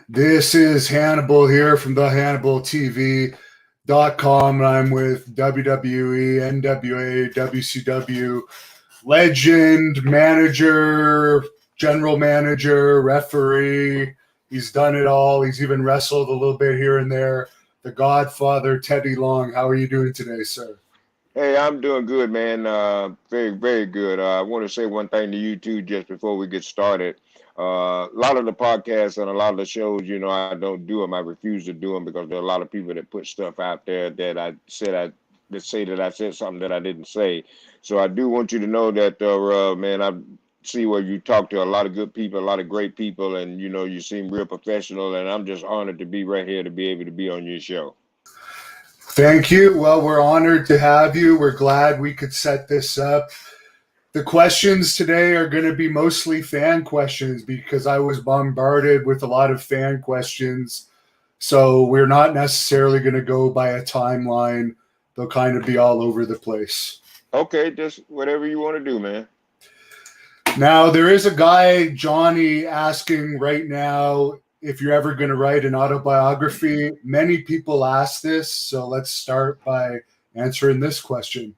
This is Hannibal here from the HannibalTV.com. I'm with WWE, NWA, WCW legend, manager, general manager, referee. He's done it all. He's even wrestled a little bit here and there. The Godfather, Teddy Long. How are you doing today, sir? Hey, I'm doing good, man. Very, very good. I want to say one thing to you too, just before we get started. A lot of the podcasts and a lot of the shows, I don't do them. I refuse to do them because there are a lot of people that put stuff out there that say that I said something that I didn't say. So I do want you to know that, man, I see where you talk to a lot of good people, a lot of great people, and you seem real professional. And I'm just honored to be right here to be able to be on your show. Thank you. Well, we're honored to have you. We're glad we could set this up. The questions today are going to be mostly fan questions because I was bombarded with a lot of fan questions. So we're not necessarily going to go by a timeline. They'll kind of be all over the place. Okay, just whatever you want to do, man. Now, there is a guy, Johnny, asking right now if you're ever going to write an autobiography. Many people ask this. So let's start by answering this question.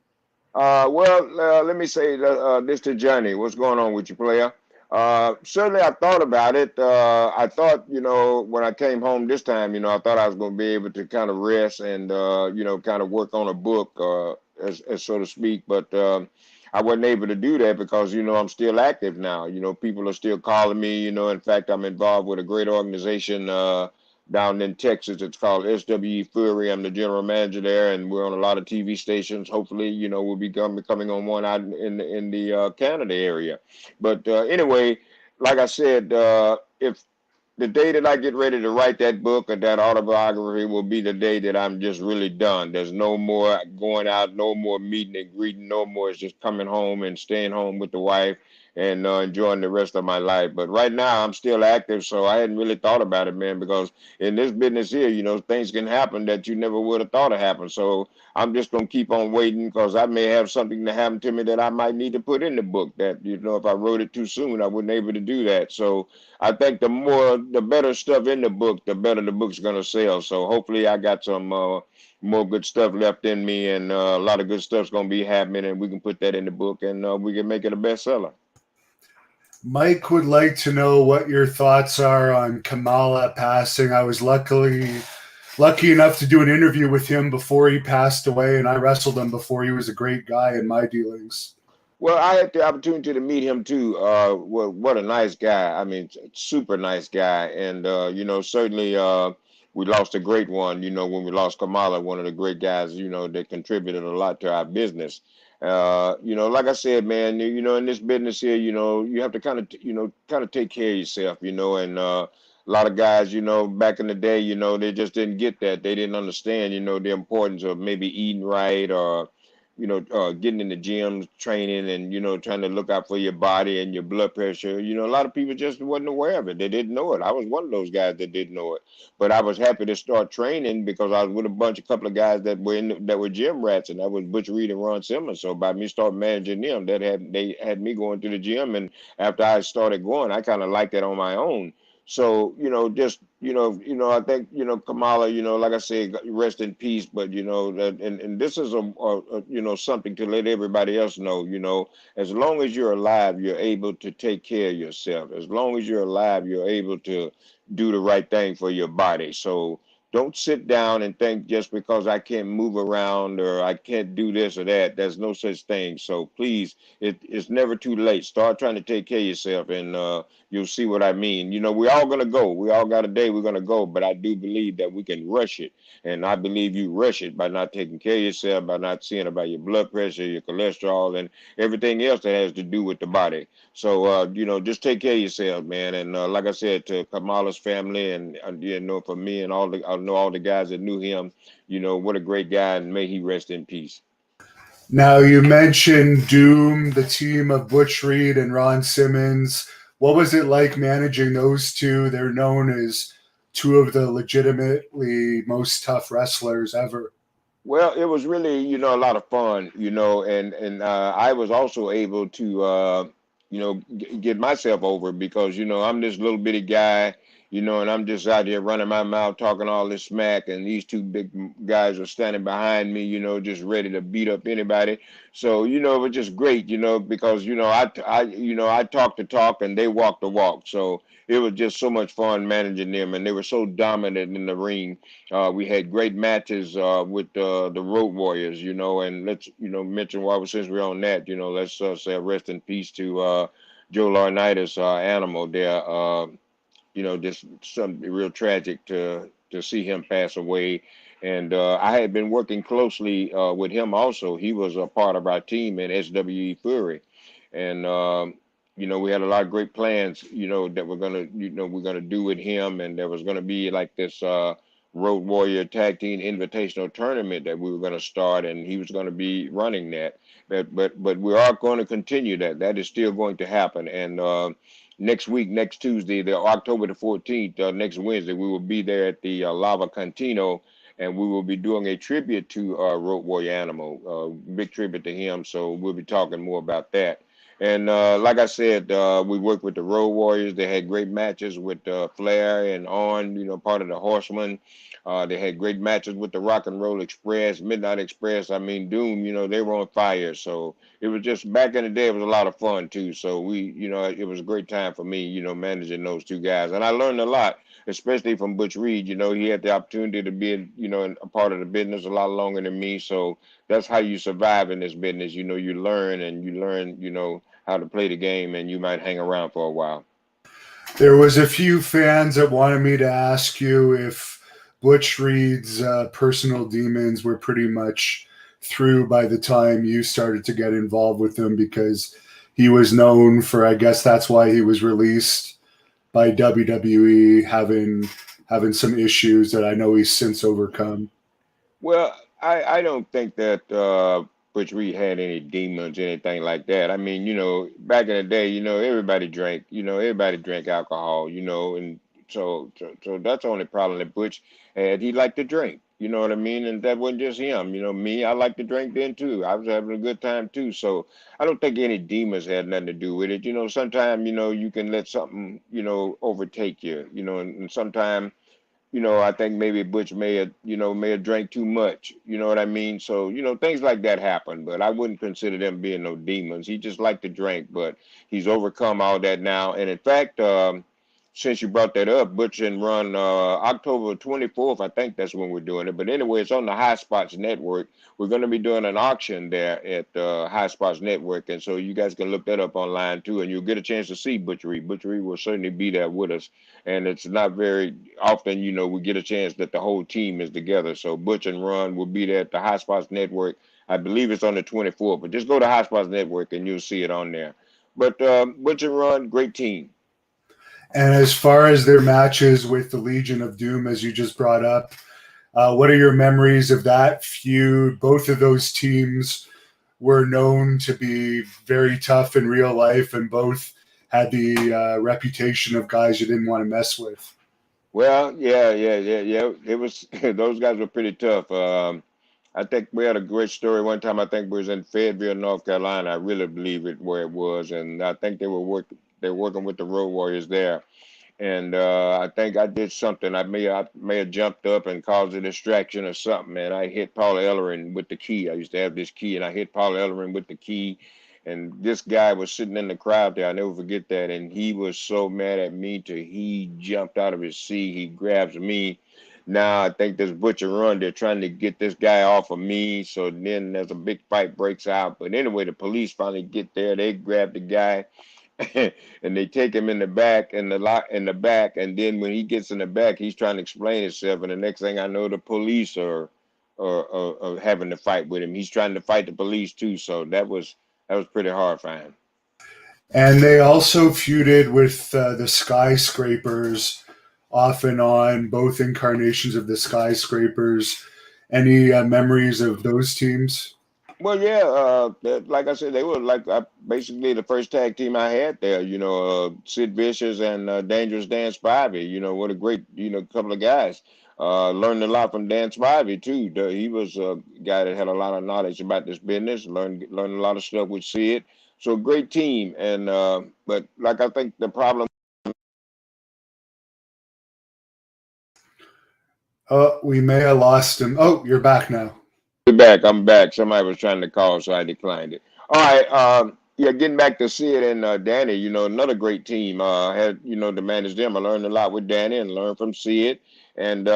Let me say this to Johnny. What's going on with you, player? Certainly, I thought about it. I thought, when I came home this time, I thought I was going to be able to kind of rest and, kind of work on a book, as so to speak. But I wasn't able to do that because, I'm still active now. People are still calling me. In fact, I'm involved with a great organization. Down in Texas. It's called SWE Fury. I'm the general manager there, and we're on a lot of TV stations. Hopefully, we'll be coming on one out in the Canada area. But anyway, like I said, if the day that I get ready to write that book or that autobiography will be the day that I'm just really done. There's no more going out, no more meeting and greeting, no more. It's just coming home and staying home with the wife and enjoying the rest of my life. But right now, I'm still active, so I hadn't really thought about it, man, because in this business here, things can happen that you never would have thought of happen. So I'm just going to keep on waiting because I may have something to happen to me that I might need to put in the book that, if I wrote it too soon, I wasn't able to do that. So I think the better stuff in the book, the better the book's going to sell. So hopefully I got some more good stuff left in me, and a lot of good stuff's going to be happening, and we can put that in the book, and we can make it a bestseller. Mike would like to know what your thoughts are on Kamala passing. I was lucky enough to do an interview with him before he passed away, and I wrestled him before. He was a great guy in my dealings. Well, I had the opportunity to meet him too. Well, what a nice guy. I mean, super nice guy. And, certainly we lost a great one, when we lost Kamala, one of the great guys, that contributed a lot to our business. Like I said, man, in this business here, you have to kind of take care of yourself, and a lot of guys, back in the day, they just didn't get that. They didn't understand, the importance of maybe eating right or getting in the gym, training, and trying to look out for your body and your blood pressure. A lot of people just wasn't aware of it. They didn't know it. I was one of those guys that didn't know it, but I was happy to start training because I was with a couple of guys that were gym rats, and that was Butch Reed and Ron Simmons. So by me starting managing them, they had me going to the gym, and after I started going, I kind of liked it on my own. So, just, I think, Kamala, like I said, rest in peace. But, and this is something to let everybody else know, as long as you're alive, you're able to take care of yourself. As long as you're alive, you're able to do the right thing for your body. So don't sit down and think just because I can't move around or I can't do this or that. There's no such thing. So please, it's never too late. Start trying to take care of yourself, and you'll see what I mean. We're all going to go. We all got a day we're going to go, but I do believe that we can rush it. And I believe you rush it by not taking care of yourself, by not seeing about your blood pressure, your cholesterol, and everything else that has to do with the body. So, just take care of yourself, man. And like I said, to Kamala's family and, for me and I know all the guys that knew him, what a great guy, and may he rest in peace. Now, you mentioned Doom, the team of Butch Reed and Ron Simmons. What was it like managing those two? They're known as two of the legitimately most tough wrestlers ever. Well, it was really, a lot of fun, and I was also able to, get myself over because, I'm this little bitty guy, and I'm just out here running my mouth talking all this smack, and these two big guys are standing behind me, just ready to beat up anybody. So, it was just great, because I talk the talk and they walk the walk. So it was just so much fun managing them, and they were so dominant in the ring. We had great matches with the Road Warriors, and let's mention while since we're on that, let's say rest in peace to Joe Laurinaitis, Animal there. Just something real tragic to see him pass away. And I had been working closely with him also. He was a part of our team in SWE Fury, and we had a lot of great plans, that we're gonna do with him, and there was gonna be like this Road Warrior Tag Team Invitational Tournament that we were gonna start, and he was gonna be running that. But we are going to continue that. That is still going to happen, and next week, next Tuesday, the October the 14th, next Wednesday, we will be there at the Lava Cantino, and we will be doing a tribute to Road Warrior Animal, big tribute to him. So we'll be talking more about that. And like I said, we worked with the Road Warriors. They had great matches with Flair and On, part of the Horsemen. They had great matches with the Rock and Roll Express, Midnight Express. I mean, Doom, they were on fire. So it was just back in the day, it was a lot of fun too. So it was a great time for me, managing those two guys. And I learned a lot, especially from Butch Reed. He had the opportunity to be, a part of the business a lot longer than me. So that's how you survive in this business. You learn and you learn, how to play the game, and you might hang around for a while. There was a few fans that wanted me to ask you if Butch Reed's personal demons were pretty much through by the time you started to get involved with him, because he was known for, I guess that's why he was released by WWE, having some issues that I know he's since overcome. Well, I don't think that Butch Reed had any demons, anything like that. I mean, back in the day, everybody drank alcohol, and so that's the only problem that Butch had. He liked to drink, you know what I mean? And that wasn't just him, me, I liked to drink then too. I was having a good time too. So I don't think any demons had nothing to do with it. Sometimes, you can let something, overtake you, and sometimes I think maybe Butch may have drank too much. You know what I mean? So, things like that happen, but I wouldn't consider them being no demons. He just liked to drink, but he's overcome all that now. And in fact, since you brought that up, Butch and Run, October 24th, I think that's when we're doing it. But anyway, it's on the High Spots Network. We're going to be doing an auction there at High Spots Network. And so you guys can look that up online too, and you'll get a chance to see Butch Reed. Butch Reed will certainly be there with us. And it's not very often, we get a chance that the whole team is together. So Butch and Run will be there at the High Spots Network. I believe it's on the 24th, but just go to High Spots Network and you'll see it on there. But Butch and Run, great team. And as far as their matches with the Legion of Doom, as you just brought up, what are your memories of that feud? Both of those teams were known to be very tough in real life, and both had the reputation of guys you didn't want to mess with. Well, yeah. It was those guys were pretty tough. I think we had a great story one time. I think we was in Fayetteville, North Carolina. I really believe it where it was, and I think they were working with the Road Warriors there. And I think I did something. I may have jumped up and caused a distraction or something. And I hit Paul Ellering with the key. I used to have this key, and I hit Paul Ellering with the key. And this guy was sitting in the crowd there. I never forget that. And he was so mad at me till he jumped out of his seat. He grabs me. Now I think this Butcher Run, they're trying to get this guy off of me. So then there's a big fight breaks out. But anyway, the police finally get there. They grab the guy and they take him in the back in the back, and then when he gets in the back, he's trying to explain himself, and the next thing I know, the police are having to fight with him. He's trying to fight the police too, so that was pretty horrifying. And they also feuded with the Skyscrapers off and on, both incarnations of the Skyscrapers. Any memories of those teams? Well, yeah, like I said, they were like basically the first tag team I had there. Sid Vicious and Dangerous Dan Spivey. What a great couple of guys. Learned a lot from Dan Spivey too. He was a guy that had a lot of knowledge about this business. Learned a lot of stuff with Sid. So great team. And but like I think the problem Oh, we may have lost him. Oh, you're back now. You're back. I'm back. Somebody was trying to call, so I declined it. All right. Yeah, getting back to Sid and Danny, another great team. Had to manage them. I learned a lot with Danny and learned from Sid. And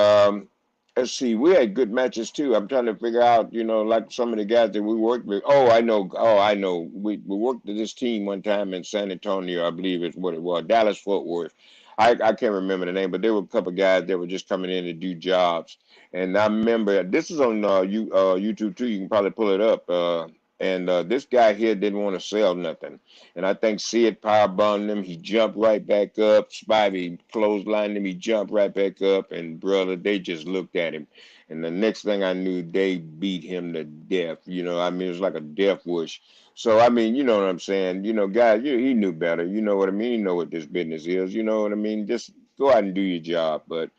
let's see, we had good matches too. I'm trying to figure out, like some of the guys that we worked with. Oh, I know. Oh, I know. We worked with this team one time in San Antonio, I believe is what it was. Dallas Fort Worth. I can't remember the name, but there were a couple of guys that were just coming in to do jobs. And I remember this is on YouTube too. You can probably pull it up. And this guy here didn't want to sell nothing. And I think Sid power bombed him. He jumped right back up. Spivey clotheslined him. He jumped right back up. And brother, they just looked at him. And the next thing I knew, they beat him to death. I mean, it was like a death wish. So I mean, you know what I'm saying. Guys, he knew better. You know what I mean. You know what this business is. You know what I mean. Just go out and do your job. But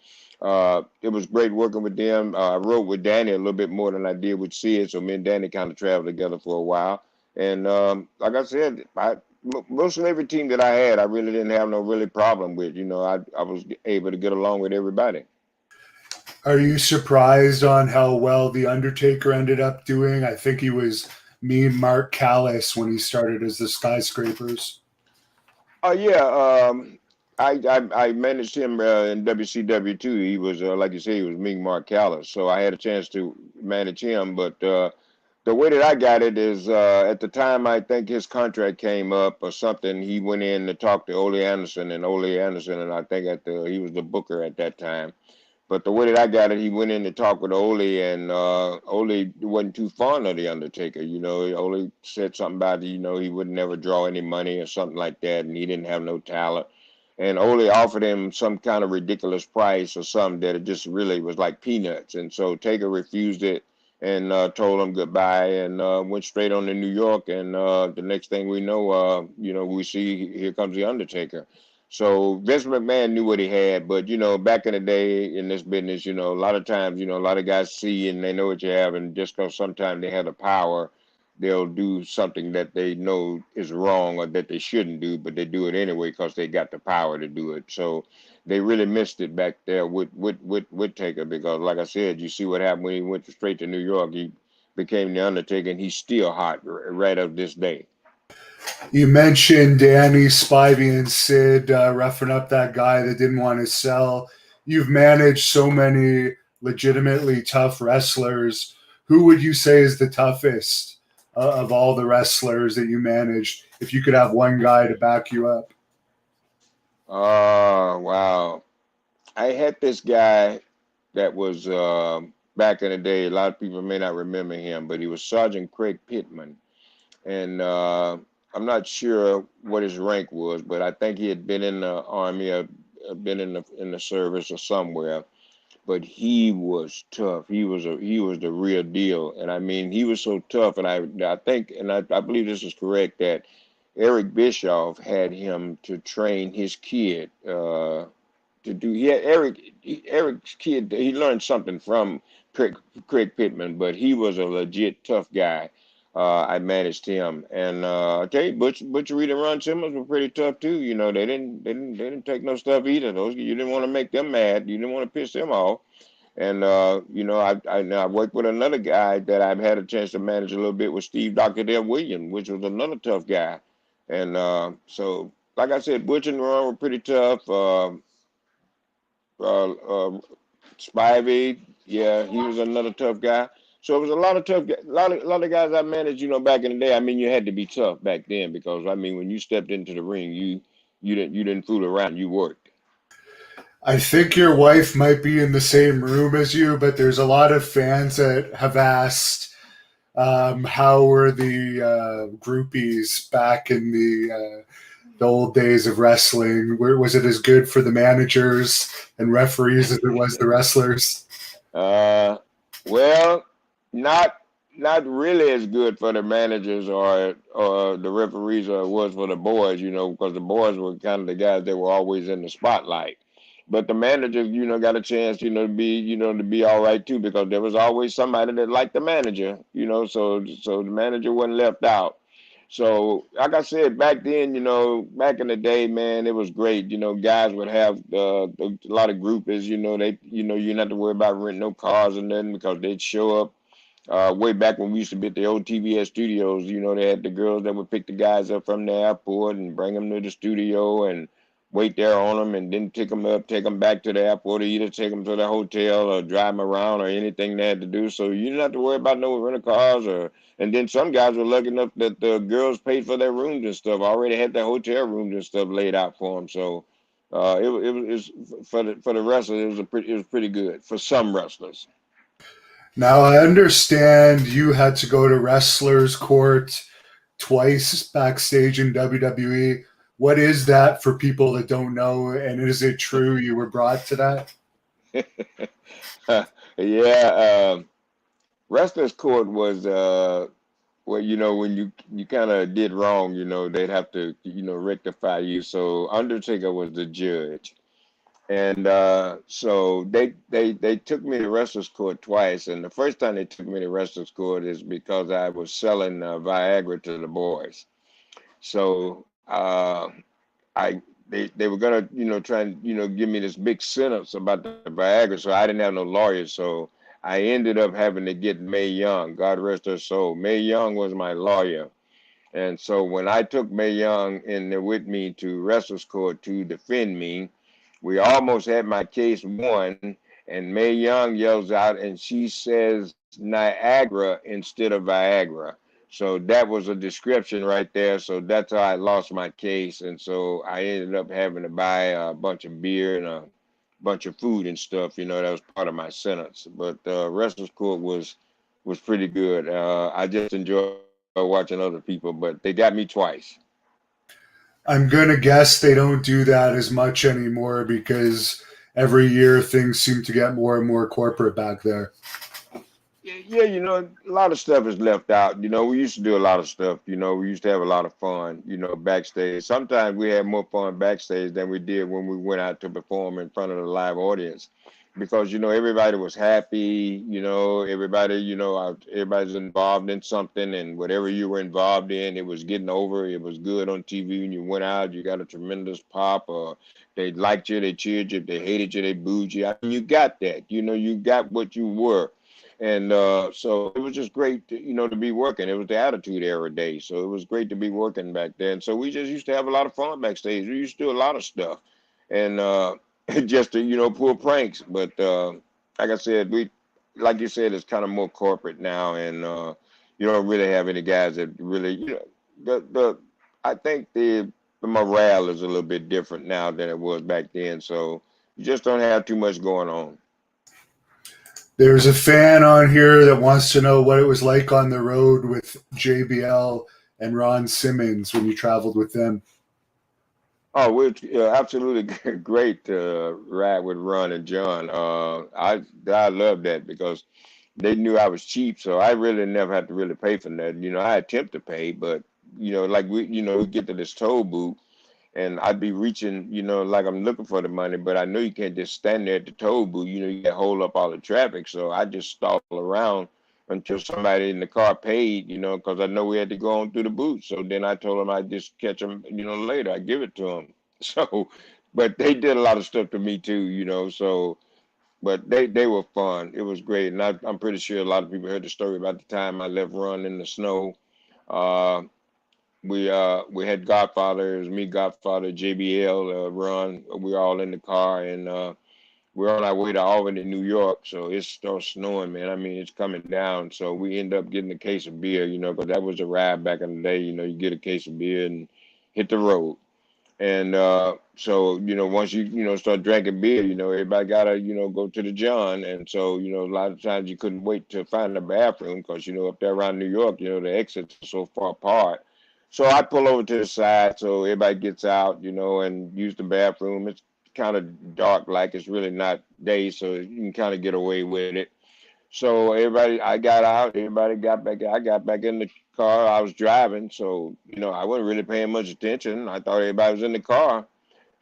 it was great working with them. I wrote with Danny a little bit more than I did with Sid, so me and Danny kind of traveled together for a while. And like I said, most of every team that I had, I really didn't have no really problem with. I was able to get along with everybody. Are you surprised on how well The Undertaker ended up doing? I think he was Mean Mark Callis when he started as the Skyscrapers. Oh yeah, I managed him in WCW too. He was like you say, he was Ming Mark Callis, so I had a chance to manage him. But the way that I got it is at the time I think his contract came up or something. He went in to talk to Ole Anderson, and I think he was the booker at that time. But the way that I got it, he went in to talk with Ole, and Ole wasn't too fond of the Undertaker. Ole said something about he would never draw any money or something like that, and he didn't have no talent. And Ole offered him some kind of ridiculous price or something that it just really was like peanuts. And so Taker refused it and told him goodbye and went straight on to New York. And the next thing we know, we see here comes the Undertaker. So Vince McMahon knew what he had, but back in the day in this business, a lot of times, a lot of guys see and they know what you have, and just because sometimes they have the power, they'll do something that they know is wrong or that they shouldn't do, but they do it anyway because they got the power to do it. So they really missed it back there with Taker because, like I said, you see what happened when he went straight to New York. He became the Undertaker, and he's still hot right up this day. You mentioned Danny, Spivey, and Sid roughing up that guy that didn't want to sell. You've managed so many legitimately tough wrestlers. Who would you say is the toughest of all the wrestlers that you managed? If you could have one guy to back you up. Oh, wow. I had this guy that was back in the day. A lot of people may not remember him, but he was Sergeant Craig Pittman, and I'm not sure what his rank was, but I think he had been in the army or been in the service or somewhere. But he was tough. He was the real deal, and I mean he was so tough. And I think and I believe this is correct that Eric Bischoff had him to train his kid. To do. He had Eric's kid. He learned something from Craig Pittman, but he was a legit tough guy. I managed him, and I tell you, Butcher Reed and Ron Simmons were pretty tough too. They didn't take no stuff either. Those you didn't want to make them mad. You didn't want to piss them off. And I worked with another guy that I've had a chance to manage a little bit with Steve Dr. Dale Williams, which was another tough guy. And so, like I said, Butch and Ron were pretty tough. Uh, Spivey, yeah, he was another tough guy. So it was a lot of tough, a lot of guys I managed, back in the day. I mean, you had to be tough back then because I mean, when you stepped into the ring, you didn't fool around. You worked. I think your wife might be in the same room as you, but there's a lot of fans that have asked how were the groupies back in the old days of wrestling? Was it as good for the managers and referees as it was the wrestlers? Uh, well, not not really as good for the managers or the referees as it was for the boys, because the boys were kind of the guys that were always in the spotlight. But the managers, got a chance, to be all right too, because there was always somebody that liked the manager, so the manager wasn't left out. So, like I said, back then, back in the day, man, it was great. Guys would have a lot of groupies. You didn't have to worry about renting no cars or nothing because they'd show up. Way back when we used to be at the old TVS studios, they had the girls that would pick the guys up from the airport and bring them to the studio and wait there on them and then pick them up, take them back to the airport, or either take them to the hotel or drive them around or anything they had to do. So you didn't have to worry about no rental cars or. And then some guys were lucky enough that the girls paid for their rooms and stuff. Already had their hotel rooms and stuff laid out for them. So it was for the wrestlers. It was pretty good for some wrestlers. Now, I understand you had to go to wrestler's court twice backstage in WWE. What is that for people that don't know? And is it true you were brought to that? Yeah, wrestler's court was well, when you kind of did wrong, they'd have to rectify you. So Undertaker was the judge, and so they took me to wrestler's court twice. And the first time they took me to wrestler's court is because I was selling Viagra to the boys. So I they were gonna try and give me this big sentence about the Viagra, so I didn't have no lawyer, so I ended up having to get Mae Young, God rest her soul. Mae Young was my lawyer, and so when I took Mae Young in there with me to wrestler's court to defend me, we almost had my case won, and Mae Young yells out and she says Niagara instead of Viagra. So that was a description right there. So that's how I lost my case. And so I ended up having to buy a bunch of beer and a bunch of food and stuff. That was part of my sentence. But wrestler's court was pretty good. I just enjoy watching other people, but they got me twice. I'm going to guess they don't do that as much anymore because every year things seem to get more and more corporate back there. Yeah, a lot of stuff is left out. We used to do a lot of stuff. We used to have a lot of fun, backstage. Sometimes we had more fun backstage than we did when we went out to perform in front of the live audience because, everybody was happy, everybody, everybody's involved in something and whatever you were involved in, it was getting over. It was good on TV and you went out, you got a tremendous pop or they liked you, they cheered you. If they hated you, they booed you. I mean, you got that, you got what you were. And so it was just great, to be working. It was the Attitude Era day, so it was great to be working back then. So we just used to have a lot of fun backstage. We used to do a lot of stuff, and just to pull pranks. But like I said, like you said, it's kind of more corporate now, and you don't really have any guys that really, the I think the morale is a little bit different now than it was back then. So you just don't have too much going on. There's a fan on here that wants to know what it was like on the road with JBL and Ron Simmons when you traveled with them. Oh, we're absolutely great ride with Ron and John. I love that because they knew I was cheap, so I really never had to really pay for that. I attempt to pay, but like we get to this toll booth and I'd be reaching, like I'm looking for the money, but I know you can't just stand there at the toll booth. You can't hold up all the traffic. So I just stall around until somebody in the car paid, because I know we had to go on through the booth. So then I told them I'd just catch them, later. I give it to them. So, but they did a lot of stuff to me too, so, but they were fun. It was great. And I'm pretty sure a lot of people heard the story about the time I left Run in the snow. Uh, we had Godfather, it was me, Godfather, JBL, Ron. We were all in the car and we're on our way to Albany, New York. So it starts snowing, man. I mean, it's coming down. So we end up getting a case of beer, because that was a ride back in the day. You get a case of beer and hit the road. And so, once you start drinking beer, everybody gotta, go to the John. And so, a lot of times you couldn't wait to find a bathroom because, up there around New York, the exits are so far apart. So I pull over to the side so everybody gets out, and use the bathroom. It's kind of dark, like it's really not day, so you can kind of get away with it. So everybody, I got out, everybody got back. I got back in the car. I was driving, so I wasn't really paying much attention. I thought everybody was in the car.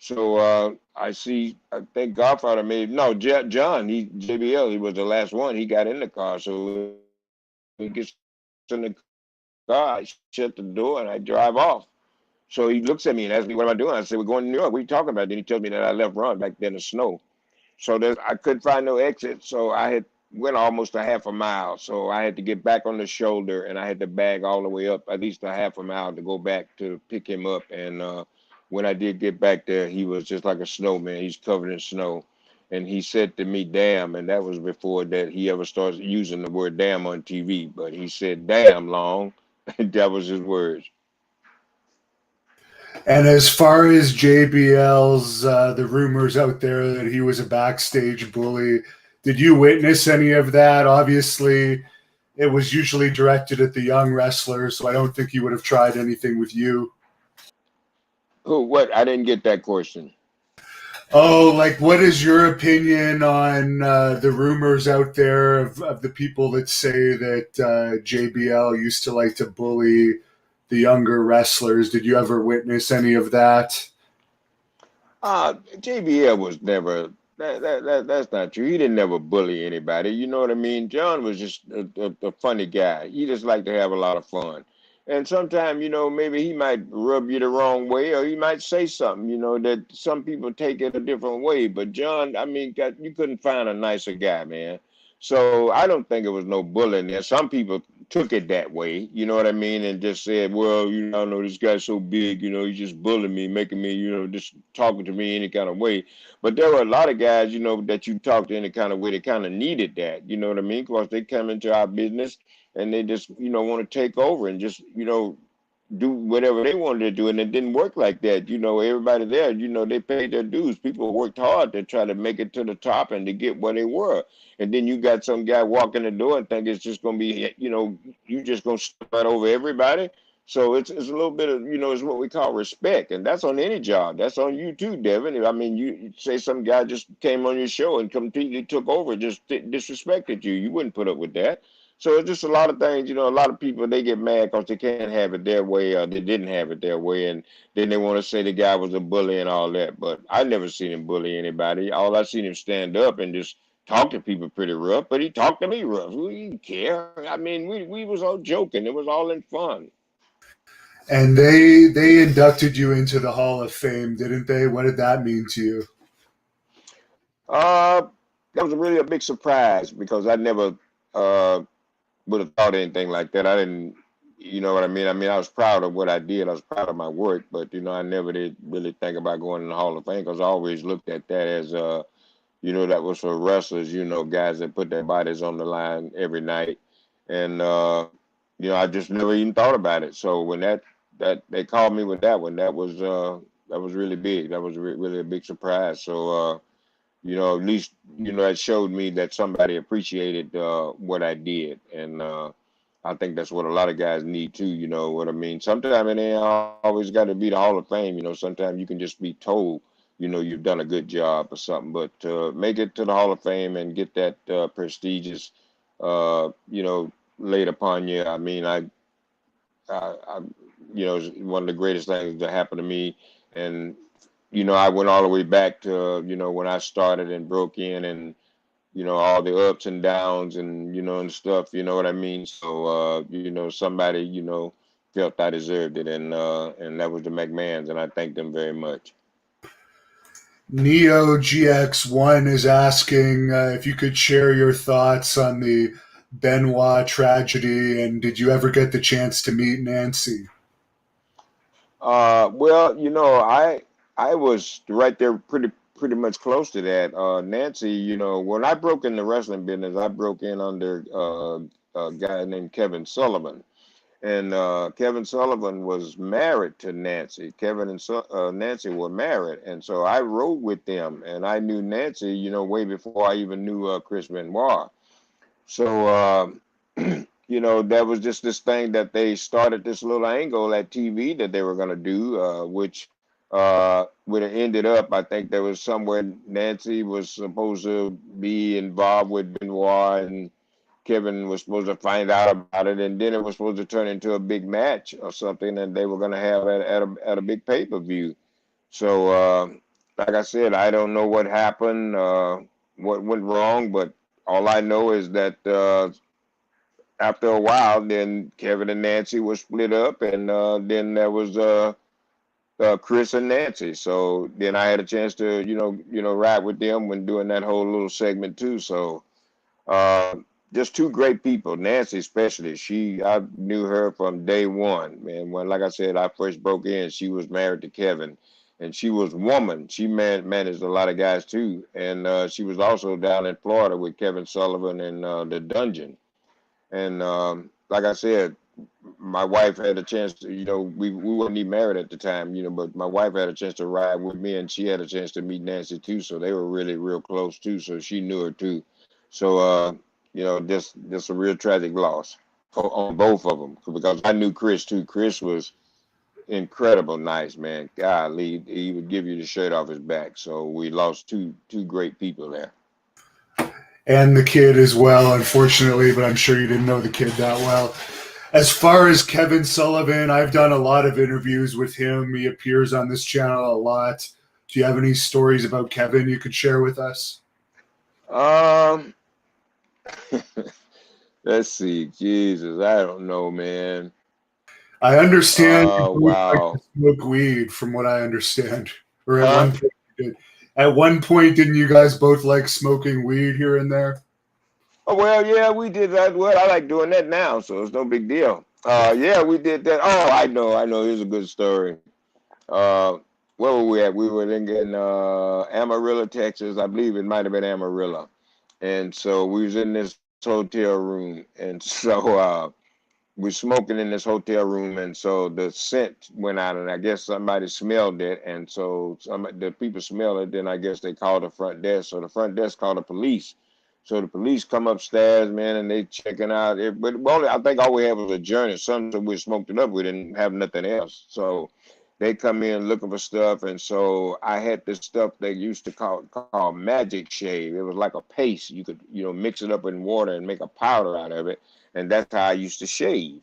So I see, I think Godfather made no John. JBL. He was the last one. He got in the car, so he gets in the car, I shut the door, and I drive off. So he looks at me and asks me, "What am I doing?" I said, "We're going to New York. What are you talking about?" Then he tells me that I left Ron back there in the snow. So I couldn't find no exit. So I had went almost a half a mile. So I had to get back on the shoulder, and I had to bag all the way up at least a half a mile to go back to pick him up. And when I did get back there, he was just like a snowman. He's covered in snow. And he said to me, "Damn," and that was before that he ever started using the word "damn" on TV. But he said, "Damn, Long." That was his words. And as far as JBL's, the rumors out there that he was a backstage bully, did you witness any of that? Obviously, it was usually directed at the young wrestlers, so I don't think he would have tried anything with you. Who? What? I didn't get that question. Oh, like what is your opinion on the rumors out there of the people that say that JBL used to like to bully the younger wrestlers? Did you ever witness any of that? JBL was never that's not true. He didn't never bully anybody. You know what I mean? John was just a funny guy. He just liked to have a lot of fun. And sometimes, maybe he might rub you the wrong way, or he might say something, that some people take it a different way. But John, I mean, you couldn't find a nicer guy, man. So I don't think it was no bullying there. Some people took it that way, you know what I mean, and just said, well, I don't know, this guy's so big, he's just bullying me, making me, just talking to me any kind of way. But there were a lot of guys, that you talk to any kind of way, they kind of needed that, you know what I mean? Because they come into our business and they just, want to take over and just, do whatever they wanted to do, and it didn't work like that. Everybody there, they paid their dues. People worked hard to try to make it to the top and to get where they were. And then you got some guy walk in the door and think it's just gonna be, you just gonna step right over everybody. So it's a little bit of, it's what we call respect, and that's on any job. That's on you too, Devin. I mean, you say some guy just came on your show and completely took over, just disrespected you. You wouldn't put up with that. So it's just a lot of things, a lot of people they get mad because they can't have it their way or they didn't have it their way, and then they want to say the guy was a bully and all that. But I never seen him bully anybody. All I seen him stand up and just talk to people pretty rough, but he talked to me rough. We didn't care. I mean, we was all joking. It was all in fun. And they inducted you into the Hall of Fame, didn't they? What did that mean to you? Uh, that was really a big surprise because I never uh would have thought anything like that. I didn't, you know what I mean? I mean, I was proud of what I did. I was proud of my work, but I never did really think about going in the Hall of Fame because I always looked at that as that was for wrestlers, guys that put their bodies on the line every night. And I just never even thought about it. So when that they called me with that one, that was really big. That was really a big surprise. So at least it showed me that somebody appreciated what I did, and I think that's what a lot of guys need too. You know what I mean? Sometimes it ain't always got to be the Hall of Fame. Sometimes you can just be told, you've done a good job or something. But make it to the Hall of Fame and get that prestigious, laid upon you. I mean, I it's one of the greatest things that happened to me, and I went all the way back to when I started and broke in, and all the ups and downs, and and stuff. You know what I mean? So somebody felt I deserved it, and that was the McMahons, and I thank them very much. Neo GX1 is asking if you could share your thoughts on the Benoit tragedy, and did you ever get the chance to meet Nancy? Well, I was right there pretty much close to that. Nancy, when I broke in the wrestling business, I broke in under a guy named Kevin Sullivan. And Kevin Sullivan was married to Nancy. Kevin and Nancy were married, and so I rode with them, and I knew Nancy, way before I even knew Chris Benoit. So, there was just this thing that they started this little angle at TV that they were going to do, which would have ended up, I think there was somewhere Nancy was supposed to be involved with Benoit, and Kevin was supposed to find out about it, and then it was supposed to turn into a big match or something that they were going to have at a big pay-per-view. So, like I said, I don't know what happened, what went wrong, but all I know is that after a while, then Kevin and Nancy were split up, and then there was Chris and Nancy. So then I had a chance to ride with them when doing that whole little segment too. So uh, just two great people. Nancy especially. I knew her from day one, man. When, like I said, I first broke in, she was married to Kevin, and she was woman. She managed a lot of guys too, and she was also down in Florida with Kevin Sullivan and the Dungeon. And like I said, my wife had a chance to, we weren't even married at the time, but my wife had a chance to ride with me, and she had a chance to meet Nancy too. So they were really real close too. So she knew her too. So just a real tragic loss on both of them, because I knew Chris too. Chris was incredible, nice man. Golly, he would give you the shirt off his back. So we lost two great people there. And the kid as well, unfortunately, but I'm sure you didn't know the kid that well. As far as Kevin Sullivan, I've done a lot of interviews with him. He appears on this channel a lot. Do you have any stories about Kevin you could share with us? Um, let's see. Jesus, I don't know, man. I understand Oh, you both like to wow. smoke weed, from what I understand. Or at one Huh? point you did. At one point, didn't you guys both like smoking weed here and there? Oh, well, yeah, we did that. Well, I like doing that now, so it's no big deal. Yeah, we did that. Oh, I know. Here's a good story. Uh, where were we at? We were in Amarillo, Texas. I believe it might have been Amarillo. And so we was in this hotel room, and so we're smoking in this hotel room, and so the scent went out, and I guess somebody smelled it, and so the people smelled it. Then I guess they called the front desk, so the front desk called the police. So the police come upstairs, man, and they checking out it. But only I think all we had was a journey. Something we smoked it up. We didn't have nothing else. So they come in looking for stuff, and so I had this stuff they used to call magic shave. It was like a paste. You could mix it up in water and make a powder out of it, and that's how I used to shave.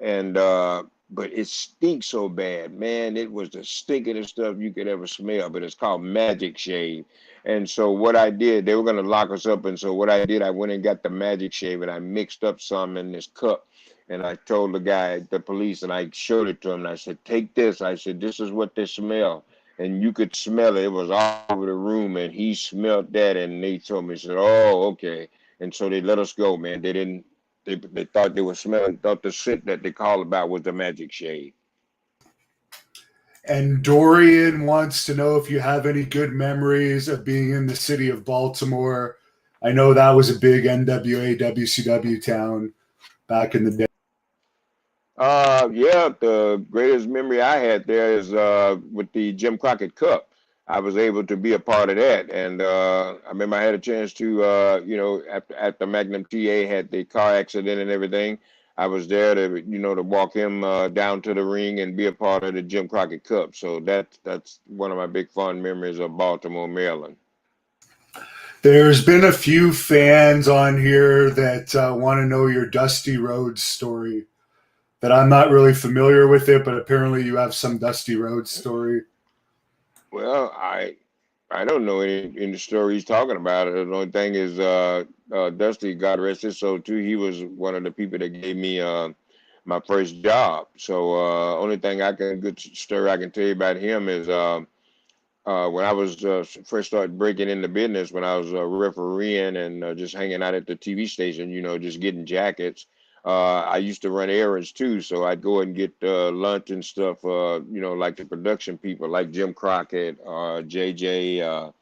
And but it stinks so bad, man. It was the stinkiest stuff you could ever smell. But it's called Magic Shave. And so what I did, they were gonna lock us up, and so what I did, I went and got the Magic Shave, and I mixed up some in this cup. And I told the guy, the police, and I showed it to him. And I said, "Take this." I said, "This is what they smell." And you could smell it. It was all over the room, and he smelled that, and they told me, said, "Oh, okay." And so they let us go, man. They didn't. They thought they were smelling, thought the scent that they called about was the magic shade. And Dorian wants to know if you have any good memories of being in the city of Baltimore. I know that was a big NWA WCW town back in the day. Yeah, the greatest memory I had there is with the Jim Crockett Cup. I was able to be a part of that, and I remember I had a chance to, after Magnum TA had the car accident and everything, I was there to, to walk him down to the ring and be a part of the Jim Crockett Cup. So that's one of my big fond memories of Baltimore, Maryland. There's been a few fans on here that want to know your Dusty Rhodes story. That I'm not really familiar with it, but apparently you have some Dusty Rhodes story. Well, I don't know any story he's talking about. The only thing is Dusty, God rest his soul too. He was one of the people that gave me my first job. So only thing good story I can tell you about him is when I was first started breaking into business, when I was refereeing and just hanging out at the TV station, just getting jackets. I used to run errands too, so I'd go and get lunch and stuff. Like the production people, like Jim Crockett, JJ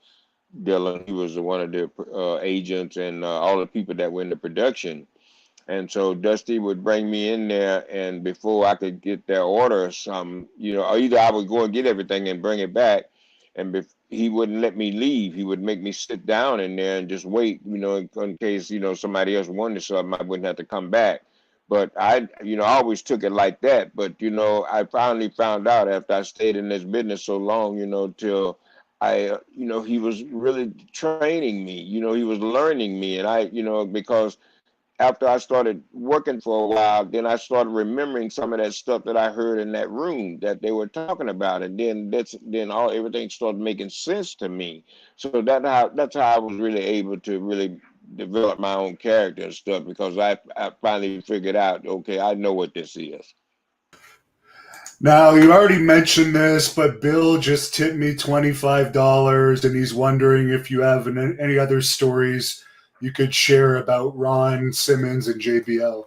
Dillon. He was one of the agents, and all the people that were in the production. And so Dusty would bring me in there, and before I could get their order or something, or either I would go and get everything and bring it back, and he wouldn't let me leave. He would make me sit down in there and just wait, in case, somebody else wanted something, I wouldn't have to come back. But I always took it like that. But, I finally found out after I stayed in this business so long, till he was really training me, he was learning me. And because after I started working for a while, then I started remembering some of that stuff that I heard in that room that they were talking about, and then everything started making sense to me. So that's how I was really able to really develop my own character and stuff because I finally figured out, okay, I know what this is. Now, you already mentioned this, but Bill just tipped me $25 and he's wondering if you have any other stories you could share about Ron Simmons and JBL.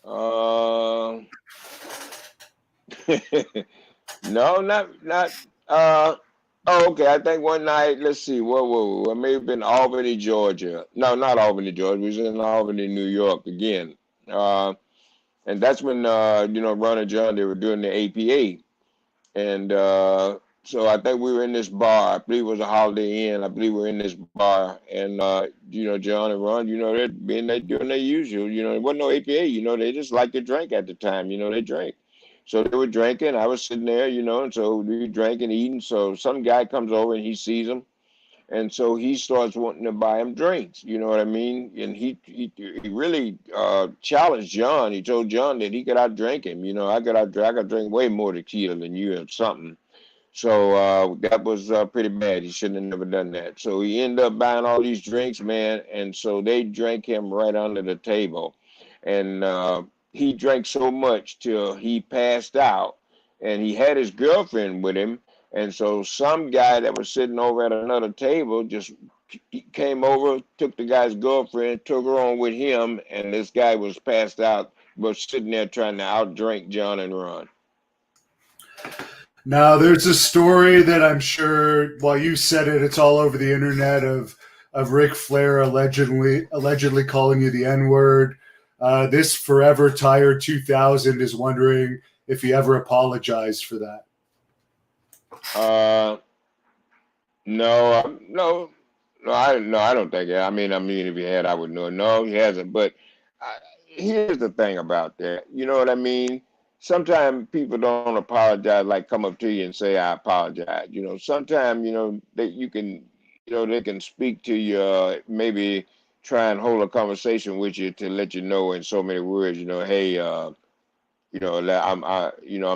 Uh, no, not. Uh, oh, okay. I think one night. Let's see. Whoa. I may have been Albany, Georgia. No, not Albany, Georgia. We was in Albany, New York again. Uh, and that's when Ron and John, they were doing the APA, and so I think we were in this bar. I believe it was a Holiday Inn. I believe we were in this bar, and John and Ron, they're being they doing their usual. There wasn't no APA. They just like to drink at the time. They drank. So they were drinking. I was sitting there, and so we were drinking, eating. So some guy comes over and he sees them, and so he starts wanting to buy him drinks. You know what I mean? And he really challenged John. He told John that he could outdrink him. I could drink way more tequila than you or something. So that was pretty bad. He shouldn't have never done that. So he ended up buying all these drinks, man, and so they drank him right under the table, and he drank so much till he passed out, and he had his girlfriend with him, and so some guy that was sitting over at another table just came over, took the guy's girlfriend, took her on with him, and this guy was passed out, was sitting there trying to outdrink John and Ron. Now, there's a story that I'm sure, while you said it, it's all over the internet of Ric Flair allegedly calling you the N-word. This Forever Tire 2000 is wondering if he ever apologized for that. No, I don't think. I mean, if he had, I would know. No, he hasn't. But here's the thing about that. You know what I mean? Sometimes people don't apologize, like come up to you and say, "I apologize." Sometimes they can speak to you, maybe try and hold a conversation with you to let you know in so many words. Hey, I'm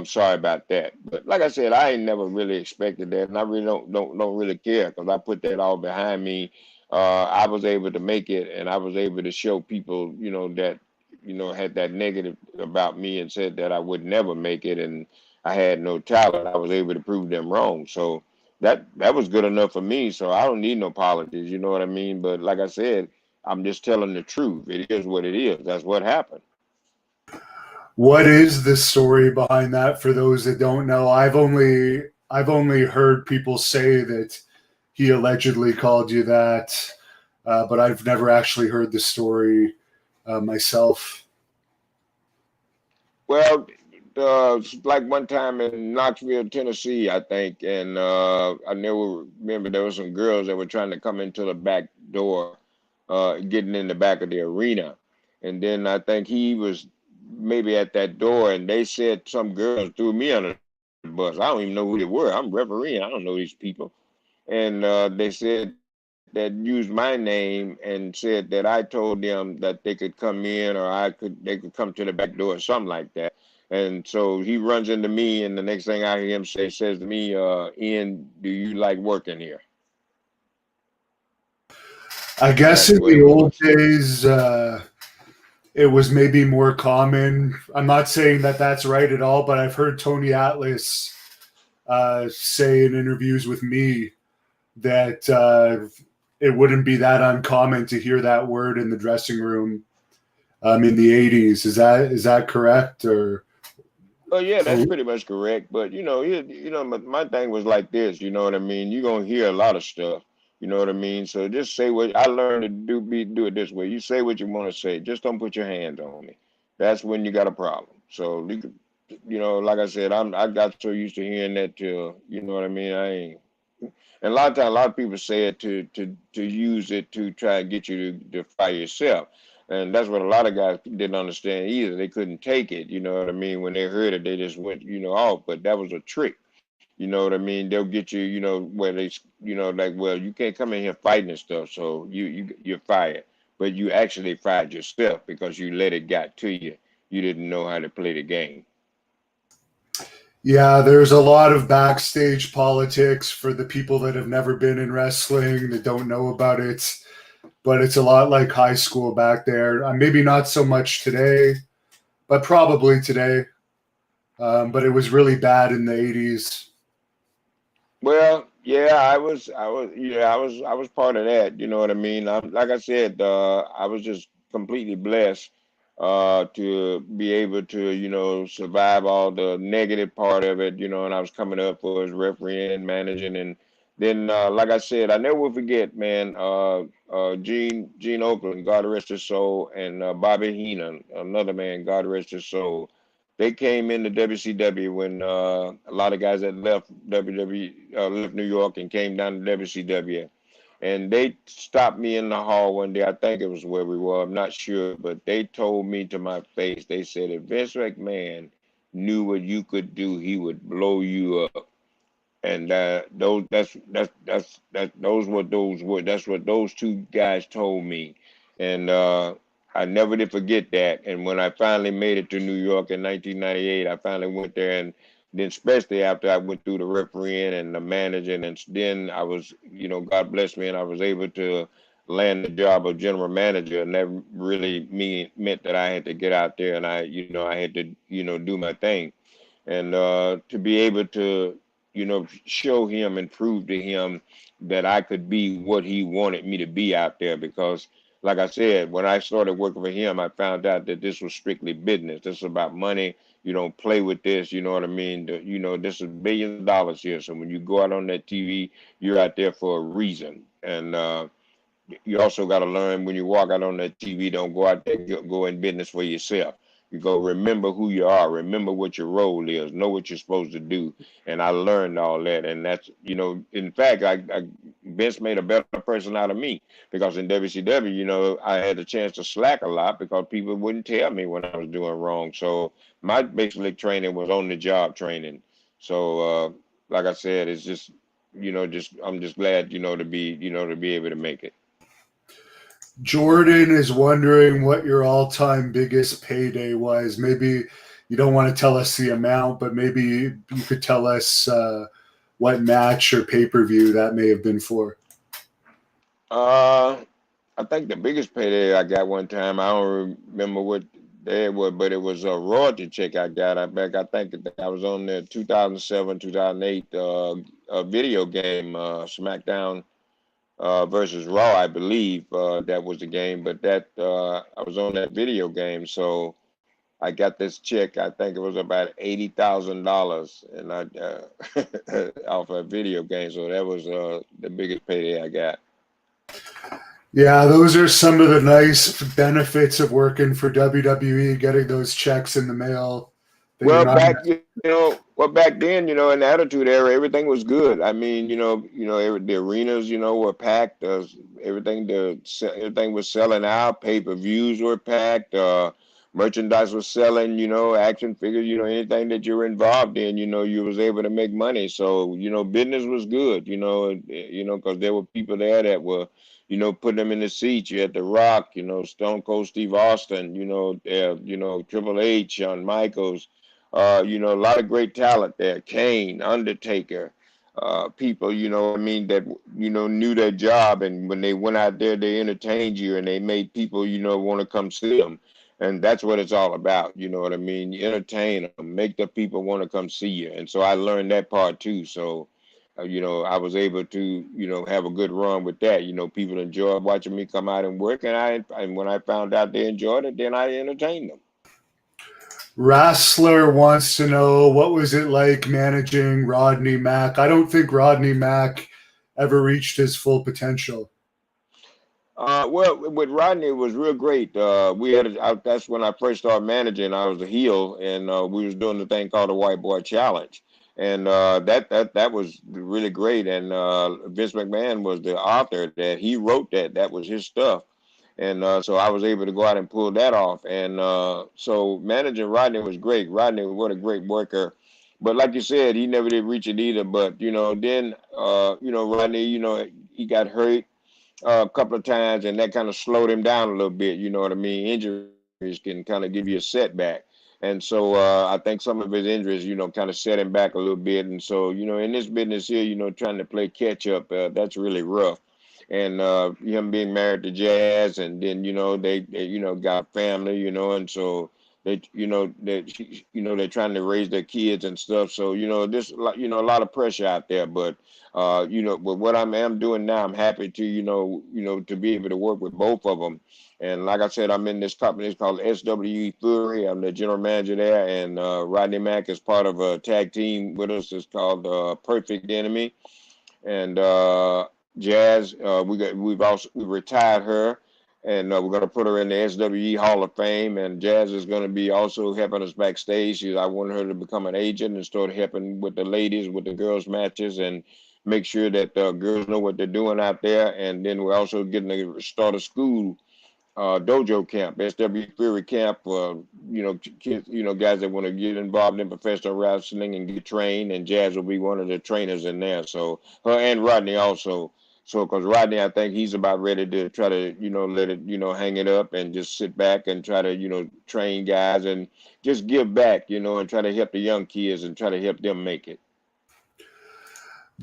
sorry about that. But like I said, I ain't never really expected that, and I really don't really care because I put that all behind me. I was able to make it, and I was able to show people, that had that negative about me and said that I would never make it, and I had no talent. I was able to prove them wrong. So that was good enough for me. So I don't need no apologies. You know what I mean? But like I said, I'm just telling the truth. It is what it is. That's what happened. What is the story behind that for those that don't know? I've only heard people say that he allegedly called you that, but I've never actually heard the story myself. Well, like one time in Knoxville, Tennessee, I think, and I never remember there were some girls that were trying to come into the back door, getting in the back of the arena, and then I think he was maybe at that door, and they said some girls threw me under the bus. I don't even know who they were. I'm refereeing. I don't know these people, and they said that used my name and said that I told them that they could come in or they could come to the back door or something like that. And so he runs into me, and the next thing I hear him says to me, Ian, do you like working here? I guess That's in what the it old was. days, it was maybe more common. I'm not saying that that's right at all, but I've heard Tony Atlas say in interviews with me that it wouldn't be that uncommon to hear that word in the dressing room in the 80s. Is that correct? Oh yeah, that's Or pretty much correct. But my thing was like this. You know what I mean? You're gonna hear a lot of stuff. You know what I mean? So just say what I learned to do it this way. You say what you want to say. Just don't put your hands on me. That's when you got a problem. So like I said, I got so used to hearing that till you know what I mean. I ain't. And a lot of times, a lot of people say it to use it to try and get you to fire yourself. And that's what a lot of guys didn't understand either. They couldn't take it, you know what I mean? When they heard it, they just went, off. But that was a trick, you know what I mean? They'll get you, where they, like, well, you can't come in here fighting and stuff, so you're fired. But you actually fired yourself because you let it get to you. You didn't know how to play the game. Yeah, there's a lot of backstage politics for the people that have never been in wrestling that don't know about it, but it's a lot like high school back there. Maybe not so much today, but probably today. But it was really bad in the 80s. Well, yeah, I was part of that. You know what I mean? Like I said, I was just completely blessed to be able to, survive all the negative part of it. And I was coming up as refereeing, managing, and then, like I said, I never will forget, man. Gene Oakland, God rest his soul, and Bobby Heenan, another man, God rest his soul. They came into WCW when a lot of guys that left WWE left New York and came down to WCW, and they stopped me in the hall one day. I think it was where we were. I'm not sure, but they told me to my face. They said if Vince McMahon knew what you could do, he would blow you up. And that's what those two guys told me, and I never did forget that. And when I finally made it to New York in 1998, I finally went there, and then especially after I went through the refereeing and the managing, and then I was, God bless me, and I was able to land the job of general manager, and that really meant that I had to get out there and I had to, do my thing, and to be able to, show him and prove to him that I could be what he wanted me to be out there. Because, like I said, when I started working for him, I found out that this was strictly business. This is about money. You don't play with this. You know what I mean? This is billions of dollars here. So when you go out on that TV, you're out there for a reason. And you also got to learn when you walk out on that TV, don't go out there, go in business for yourself. You go remember who you are, remember what your role is, know what you're supposed to do. And I learned all that. And that's, in fact, Vince made a better person out of me, because in WCW, I had a chance to slack a lot because people wouldn't tell me when I was doing wrong. So my basic training was on the job training. So, like I said, it's just, I'm just glad, to be able to make it. Jordan is wondering what your all-time biggest payday was. Maybe you don't want to tell us the amount, but maybe you could tell us what match or pay-per-view that may have been for. Uh, I think the biggest payday I got one time, I don't remember what day it was, but it was a royalty check I got. I think that I was on the 2007, 2008 a video game, SmackDown versus Raw, I believe that was the game. But that I was on that video game, so I got this check. I think it was about $80,000, and I off a video game. So that was the biggest payday I got. Yeah, those are some of the nice benefits of working for WWE, getting those checks in the mail that you're Well, not. back then, in the Attitude Era, everything was good. I mean, the arenas, were packed. Everything was selling out. Pay-per-views were packed. Merchandise was selling. Action figures. Anything that you were involved in, you was able to make money. So, business was good. Because there were people there that were, putting them in the seats. You had The Rock, Stone Cold Steve Austin, Triple H, Shawn Michaels. A lot of great talent there. Kane, Undertaker, people, I mean, that, knew their job. And when they went out there, they entertained you and they made people, want to come see them. And that's what it's all about. You know what I mean? You entertain them, make the people want to come see you. And so I learned that part too. So, I was able to, have a good run with that. People enjoyed watching me come out and work. And when I found out they enjoyed it, then I entertained them. Wrestler wants to know what was it like managing Rodney Mack. I don't think Rodney Mack ever reached his full potential. Well, with Rodney, it was real great. That's when I first started managing. I was a heel, and we was doing the thing called the White Boy Challenge, and that was really great. And Vince McMahon was the author that he wrote that. That was his stuff, and so I was able to go out and pull that off. And so managing Rodney was great. Rodney, what a great worker. But like you said, he never did reach it either. But then Rodney, he got hurt a couple of times, and that kind of slowed him down a little bit. You know what I mean? Injuries can kind of give you a setback. And so I think some of his injuries, kind of set him back a little bit. And so, in this business here, trying to play catch up, that's really rough. And him being married to Jazz, and then they got family, and so they're trying to raise their kids and stuff. So there's a lot of pressure out there. But but what am doing now, I'm happy to to be able to work with both of them. And like I said, I'm in this company. It's called SWE Fury. I'm the general manager there, and Rodney Mack is part of a tag team with us. It's called Perfect Enemy. And Jazz, we retired her, and we're going to put her in the SWE Hall of Fame. And Jazz is going to be also helping us backstage. I want her to become an agent and start helping with the ladies, with the girls' matches, and make sure that girls know what they're doing out there. And then we're also getting to start a school dojo camp, SW Fury camp, kids, guys that want to get involved in professional wrestling and get trained, and Jazz will be one of the trainers in there. So her and Rodney also. So, because Rodney, I think he's about ready to try to, let it, hang it up and just sit back and try to, train guys and just give back, and try to help the young kids and try to help them make it.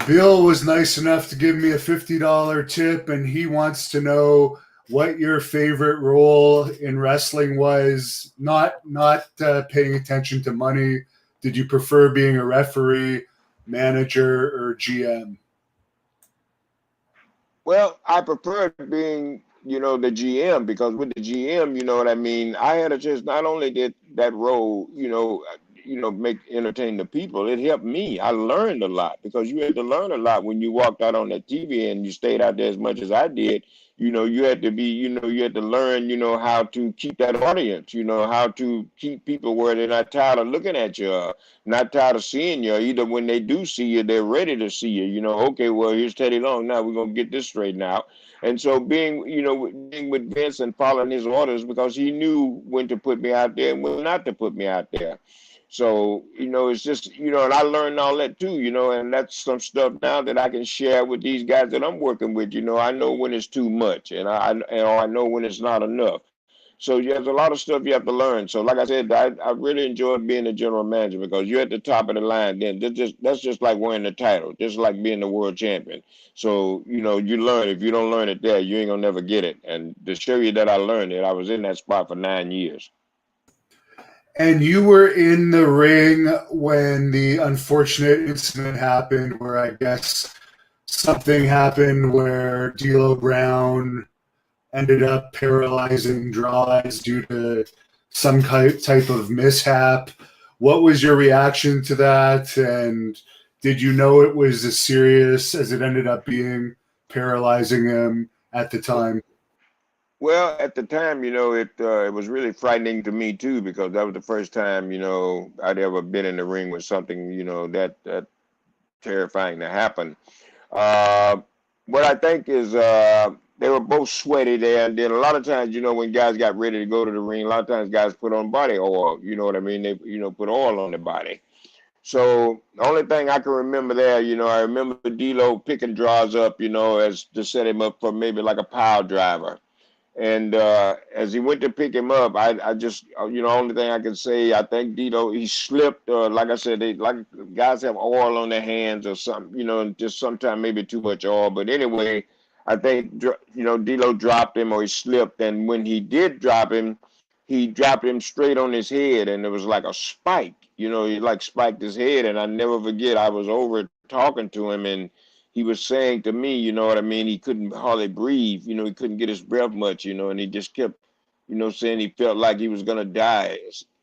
Bill was nice enough to give me a $50 tip, and he wants to know what your favorite role in wrestling was. Not paying attention to money. Did you prefer being a referee, manager, or GM? Well, I prefer being, the GM, because with the GM, you know what I mean, I had a chance. Not only did that role, make entertain the people, it helped me. I learned a lot, because you had to learn a lot when you walked out on that TV and you stayed out there as much as I did. You had to be, you had to learn, how to keep that audience, how to keep people where they're not tired of looking at you, not tired of seeing you. Either when they do see you, they're ready to see you. Okay, well, here's Teddy Long. Now we're gonna get this straightened out. And so being with Vince and following his orders, because he knew when to put me out there and when not to put me out there. So, it's just, and I learned all that too, and that's some stuff now that I can share with these guys that I'm working with. I know when it's too much, and I know when it's not enough. So there's a lot of stuff you have to learn. So like I said, I really enjoyed being a general manager, because you're at the top of the line. Then that's just like winning the title, just like being the world champion. So you learn. If you don't learn it there, you ain't gonna never get it. And to show you that I learned it, I was in that spot for 9 years. And you were in the ring when the unfortunate incident happened, where I guess something happened where D'Lo Brown ended up paralyzing Draws due to some type of mishap. What was your reaction to that? And did you know it was as serious as it ended up being, paralyzing him at the time? Well, at the time, it was really frightening to me too, because that was the first time, I'd ever been in the ring with something, that terrifying to happen. Uh, what I think is they were both sweaty there, and then a lot of times, when guys got ready to go to the ring, a lot of times guys put on body oil. You know what I mean? They, put oil on their body. So the only thing I can remember there, I remember D'Lo picking Draws up, as to set him up for maybe like a pile driver. And as he went to pick him up, I just, only thing I can say, I think D'Lo, he slipped. Like I said, like guys have oil on their hands or something, just sometimes maybe too much oil. But anyway, I think, D'Lo dropped him, or he slipped. And when he did drop him, he dropped him straight on his head, and it was like a spike. He like spiked his head. And I never forget, I was over talking to him, and he was saying to me, you know what I mean? He couldn't hardly breathe, he couldn't get his breath much, and he just kept, saying he felt like he was gonna die,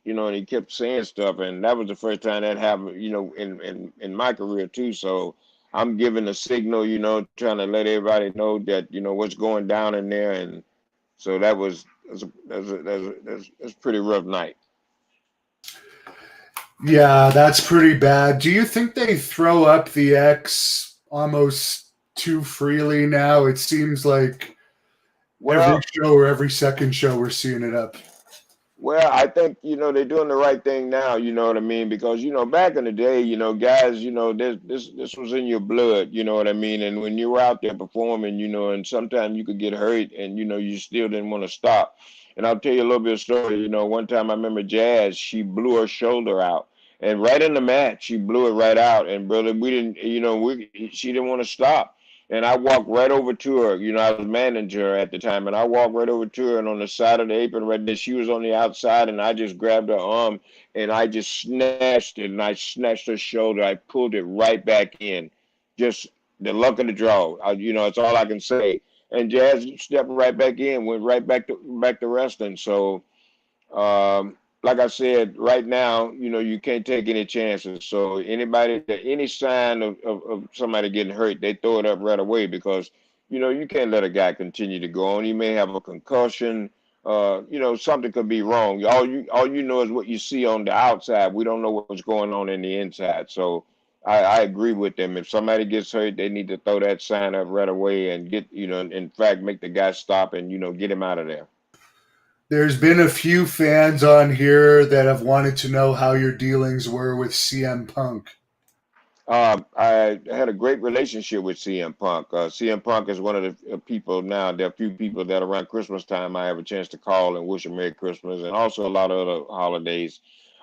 and he kept saying stuff. And that was the first time that happened, in my career too. So I'm giving a signal, trying to let everybody know that, what's going down in there. And so that's a pretty rough night. Yeah, that's pretty bad. Do you think they throw up the X almost too freely now? It seems like every Well, show or every second show we're seeing it up. Well, I think, they're doing the right thing now, you know what I mean? Because, back in the day, guys, this was in your blood, you know what I mean? And when you were out there performing, and sometimes you could get hurt, and, you still didn't want to stop. And I'll tell you a little bit of story. You know, one time I remember Jazz, she blew her shoulder out. And right in the match, she blew it right out. And brother, we didn't, you know, she didn't want to stop. And I walked right over to her. You know, I was managing her at the time, and I walked right over to her, and on the side of the apron right there, she was on the outside, and I just grabbed her arm, and I just snatched it, and I snatched her shoulder. I pulled it right back in. Just the luck of the draw. You know, it's all I can say. And Jazz stepped right back in, went right back to wrestling. So like I said, right now, you know, you can't take any chances. So any sign of somebody getting hurt, they throw it up right away because, you know, you can't let a guy continue to go on. He may have a concussion. You know, something could be wrong. All you know is what you see on the outside. We don't know what's going on in the inside. So I agree with them. If somebody gets hurt, they need to throw that sign up right away and get, you know, in fact, make the guy stop and, you know, get him out of there. There's been a few fans on here that have wanted to know how your dealings were with CM Punk. I had a great relationship with CM Punk. CM Punk is one of the people now. There are a few people that around Christmas time I have a chance to call and wish him Merry Christmas, and also a lot of other holidays.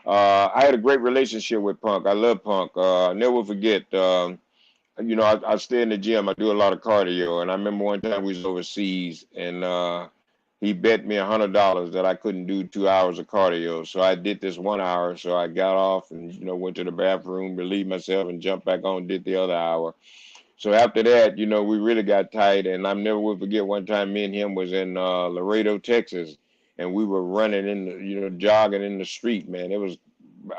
I had a great relationship with Punk. I love Punk. I never forget. You know, I stay in the gym. I do a lot of cardio, and I remember one time we was overseas, and he bet me $100 that I couldn't do 2 hours of cardio. So I did this 1 hour. So I got off and, you know, went to the bathroom, relieved myself, and jumped back on, did the other hour. So after that, you know, we really got tight. And I never will forget one time me and him was in Laredo, Texas, and we were running in the, you know, jogging in the street, man.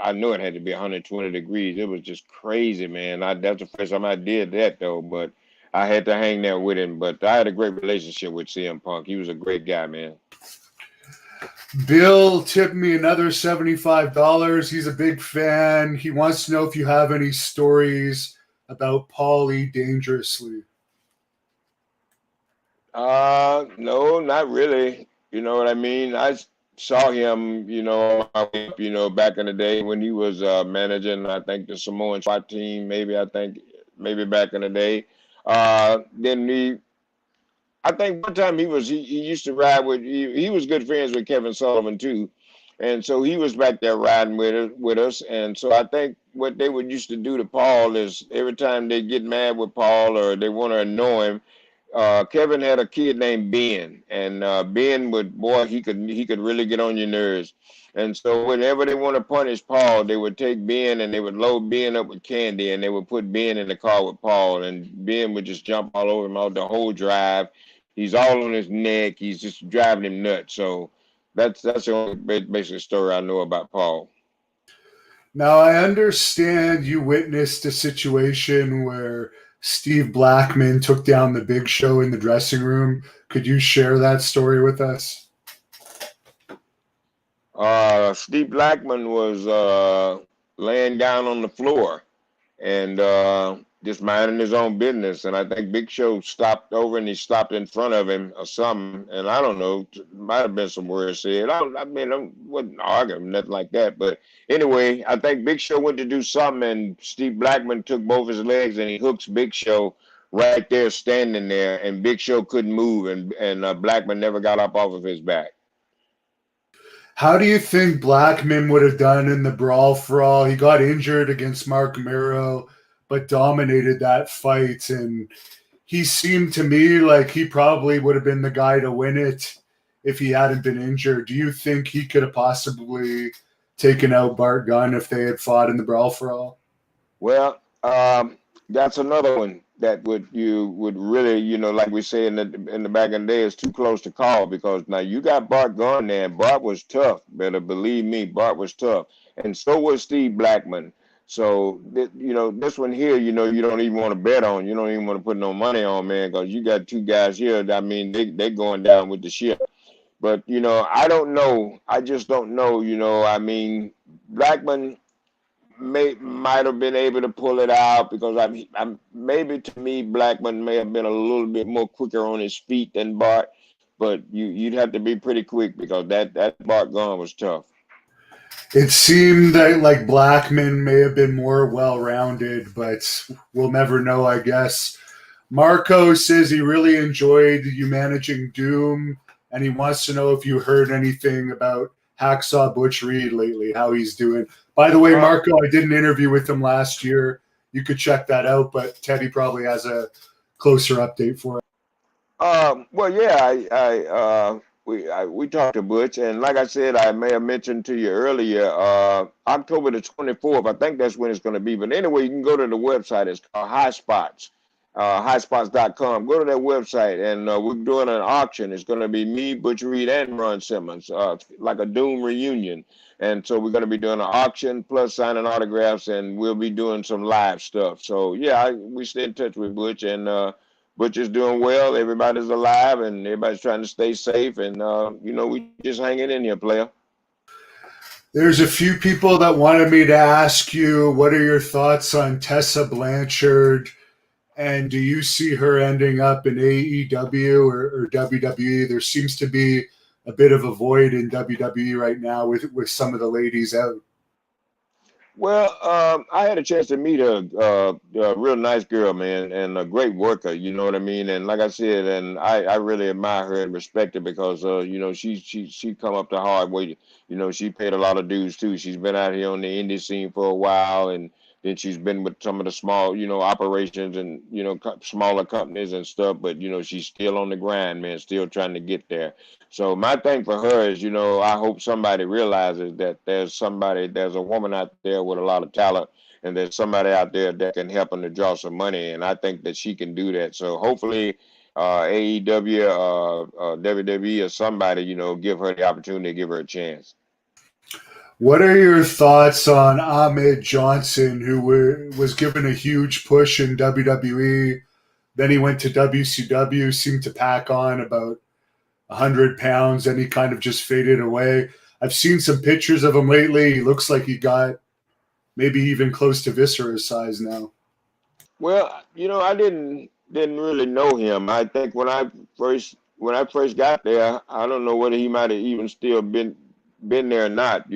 I knew it had to be 120 degrees. It was just crazy, man. That's the first time I did that, though. But I had to hang there with him. But I had a great relationship with CM Punk. He was a great guy, man. Bill tipped me another $75. He's a big fan. He wants to know if you have any stories about Paulie Dangerously. No, not really. You know what I mean? I saw him, you know, back in the day when he was managing, I think the Samoan SWAT team, maybe back in the day. Then I think one time he used to ride he was good friends with Kevin Sullivan too. And so he was back there riding with us. And so I think what they would used to do to Paul is every time they get mad with Paul or they want to annoy him, Kevin had a kid named Ben, and Ben he could really get on your nerves. And so whenever they want to punish Paul, they would take Ben and they would load Ben up with candy, and they would put Ben in the car with Paul, and Ben would just jump all over him out the whole drive. He's all on his neck. He's just driving him nuts. So that's the only basic story I know about Paul. Now, I understand you witnessed a situation where Steve Blackman took down the Big Show in the dressing room. Could you share that story with us? Steve Blackman was laying down on the floor and just minding his own business. And I think Big Show stopped over and he stopped in front of him or something. And I don't know, might have been some words said. I wasn't arguing, nothing like that. But anyway, I think Big Show went to do something and Steve Blackman took both his legs and he hooks Big Show right there, standing there. And Big Show couldn't move. And Blackman never got up off of his back. How do you think Blackman would have done in the Brawl for All? He got injured against Mark Miro, but dominated that fight. And he seemed to me like he probably would have been the guy to win it if he hadn't been injured. Do you think he could have possibly taken out Bart Gunn if they had fought in the Brawl for All? Well, that's another one that you would really, you know, like we say in the back in the day, is too close to call, because now you got Bart Gunn there, and Bart was tough. Better believe me, Bart was tough, and so was Steve Blackman. So you know, this one here, you know, you don't even want to bet on. You don't even want to put no money on, man, because you got two guys here. I mean, they going down with the ship. But you know, I don't know. I just don't know. You know, I mean, Blackman might have been able to pull it out, because I'm maybe, to me, Blackman may have been a little bit more quicker on his feet than Bart, but you'd have to be pretty quick, because that Bart Gunn was tough. It seemed that like Blackman may have been more well-rounded, but we'll never know, I guess. Marco says he really enjoyed you managing Doom. and he wants to know if you heard anything about Hacksaw Butch Reed lately, how he's doing. By the way, Marco, I did an interview with him last year. You could check that out, but Teddy probably has a closer update for it. Well, yeah, we talked to Butch, and like I said, I may have mentioned to you earlier, October the 24th. I think that's when it's going to be. But anyway, you can go to the website. It's called High Spots, highspots.com. Go to that website, and we're doing an auction. It's going to be me, Butch Reed, and Ron Simmons, like a Doom reunion. And so we're going to be doing an auction plus signing autographs, and we'll be doing some live stuff. So yeah, we stay in touch with Butch, and Butch is doing well. Everybody's alive, and everybody's trying to stay safe. And we just hanging in here, player. There's a few people that wanted me to ask you, what are your thoughts on Tessa Blanchard, and do you see her ending up in AEW or WWE? There seems to be a bit of a void in WWE right now with some of the ladies out. Well, I had a chance to meet her, a real nice girl, man, and a great worker. You know what I mean? And like I said, and I really admire her and respect her because, she come up the hard way. You know, she paid a lot of dues too. She's been out here on the indie scene for a while, and then she's been with some of the small, operations and smaller companies and stuff. But she's still on the grind, man, still trying to get there. So my thing for her is, I hope somebody realizes that there's a woman out there with a lot of talent, and there's somebody out there that can help them to draw some money, and I think that she can do that. So hopefully, AEW, WWE, or somebody, give her the opportunity, give her a chance. What are your thoughts on Ahmed Johnson, who was given a huge push in WWE? Then he went to WCW, seemed to pack on about 100 pounds, and he kind of just faded away. I've seen some pictures of him lately. He looks like he got maybe even close to Viscera's size now. Well, I didn't really know him. I think when I first got there, I don't know whether he might have even still been there or not.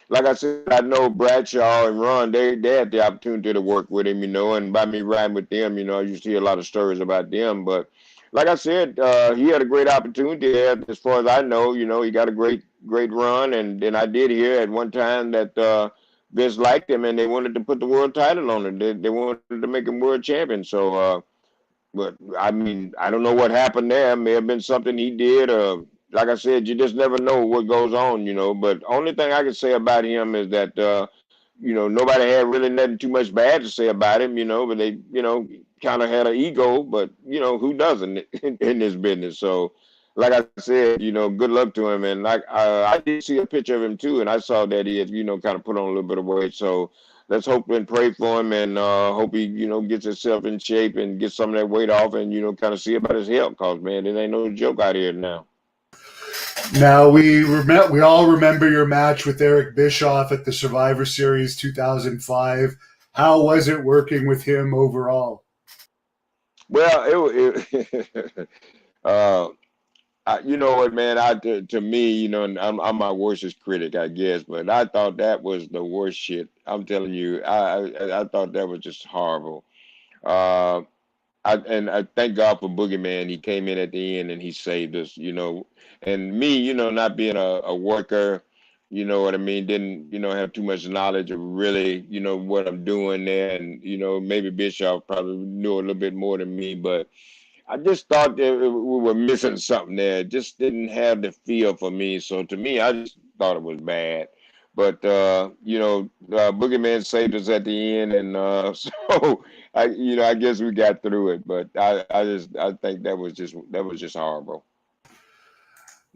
Like I said, I know Bradshaw and Ron. They had the opportunity to work with him. And by me riding with them, I used to hear a lot of stories about them. But like I said, he had a great opportunity there. As far as I know, he got a great run. And then I did hear at one time that Vince liked him and they wanted to put the world title on him. They wanted to make him world champion. So, but I mean, I don't know what happened there. May have been something he did. Like I said, you just never know what goes on. But only thing I can say about him is that nobody had really nothing too much bad to say about him. But they kind of had an ego. But who doesn't in this business? So like I said, good luck to him. And I did see a picture of him too, and I saw that he had, kind of put on a little bit of weight. So let's hope and pray for him, and hope he, gets himself in shape and gets some of that weight off, and kind of see about his health. Cause man, it ain't no joke out here now. Now we all remember your match with Eric Bischoff at the Survivor Series 2005. How was it working with him overall? Well, you know what, man? To me, and I'm my worstest critic, I guess, but I thought that was the worst shit. I'm telling you, I thought that was just horrible. Uh, I thank God for Boogeyman. He came in at the end and he saved us. And me, not being a worker, you know what I mean, didn't, have too much knowledge of really, what I'm doing there. And, maybe Bischoff probably knew a little bit more than me, but I just thought that we were missing something there. It just didn't have the feel for me. So to me, I just thought it was bad. But Boogeyman saved us at the end, and so I guess we got through it. But I think that was just horrible.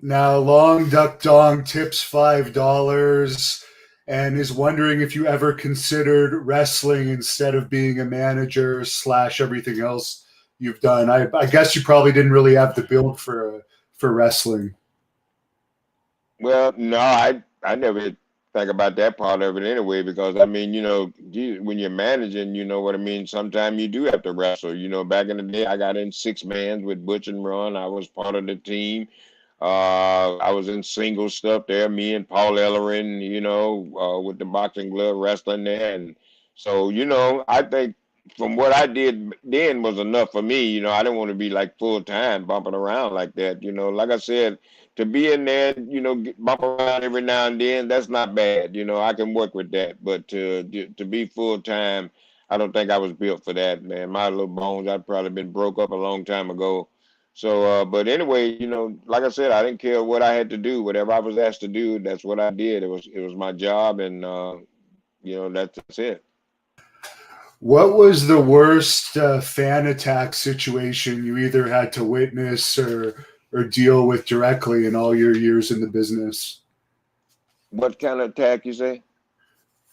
Now, Long Duck Dong tips $5 and is wondering if you ever considered wrestling instead of being a manager / everything else you've done. I guess you probably didn't really have the build for wrestling. Well, no, I never think about that part of it anyway, because I mean, when you're managing, you know what I mean. Sometimes you do have to wrestle. Back in the day, I got in six man with Butch and Ron. I was part of the team. I was in single stuff there, me and Paul Ellering, with the boxing glove wrestling there, and so I think from what I did then was enough for me. You know, I didn't want to be like full time bumping around like that. You know, like I said, to be in there, you know, bump around every now and then, that's not bad. You know, I can work with that. But to be full time, I don't think I was built for that, man. My little bones, I'd probably been broke up a long time ago. So, but anyway, you know, like I said, I didn't care what I had to do. Whatever I was asked to do, that's what I did. It was my job, and you know, that's it. What was the worst fan attack situation you either had to witness or deal with directly in all your years in the business? What kind of attack you say?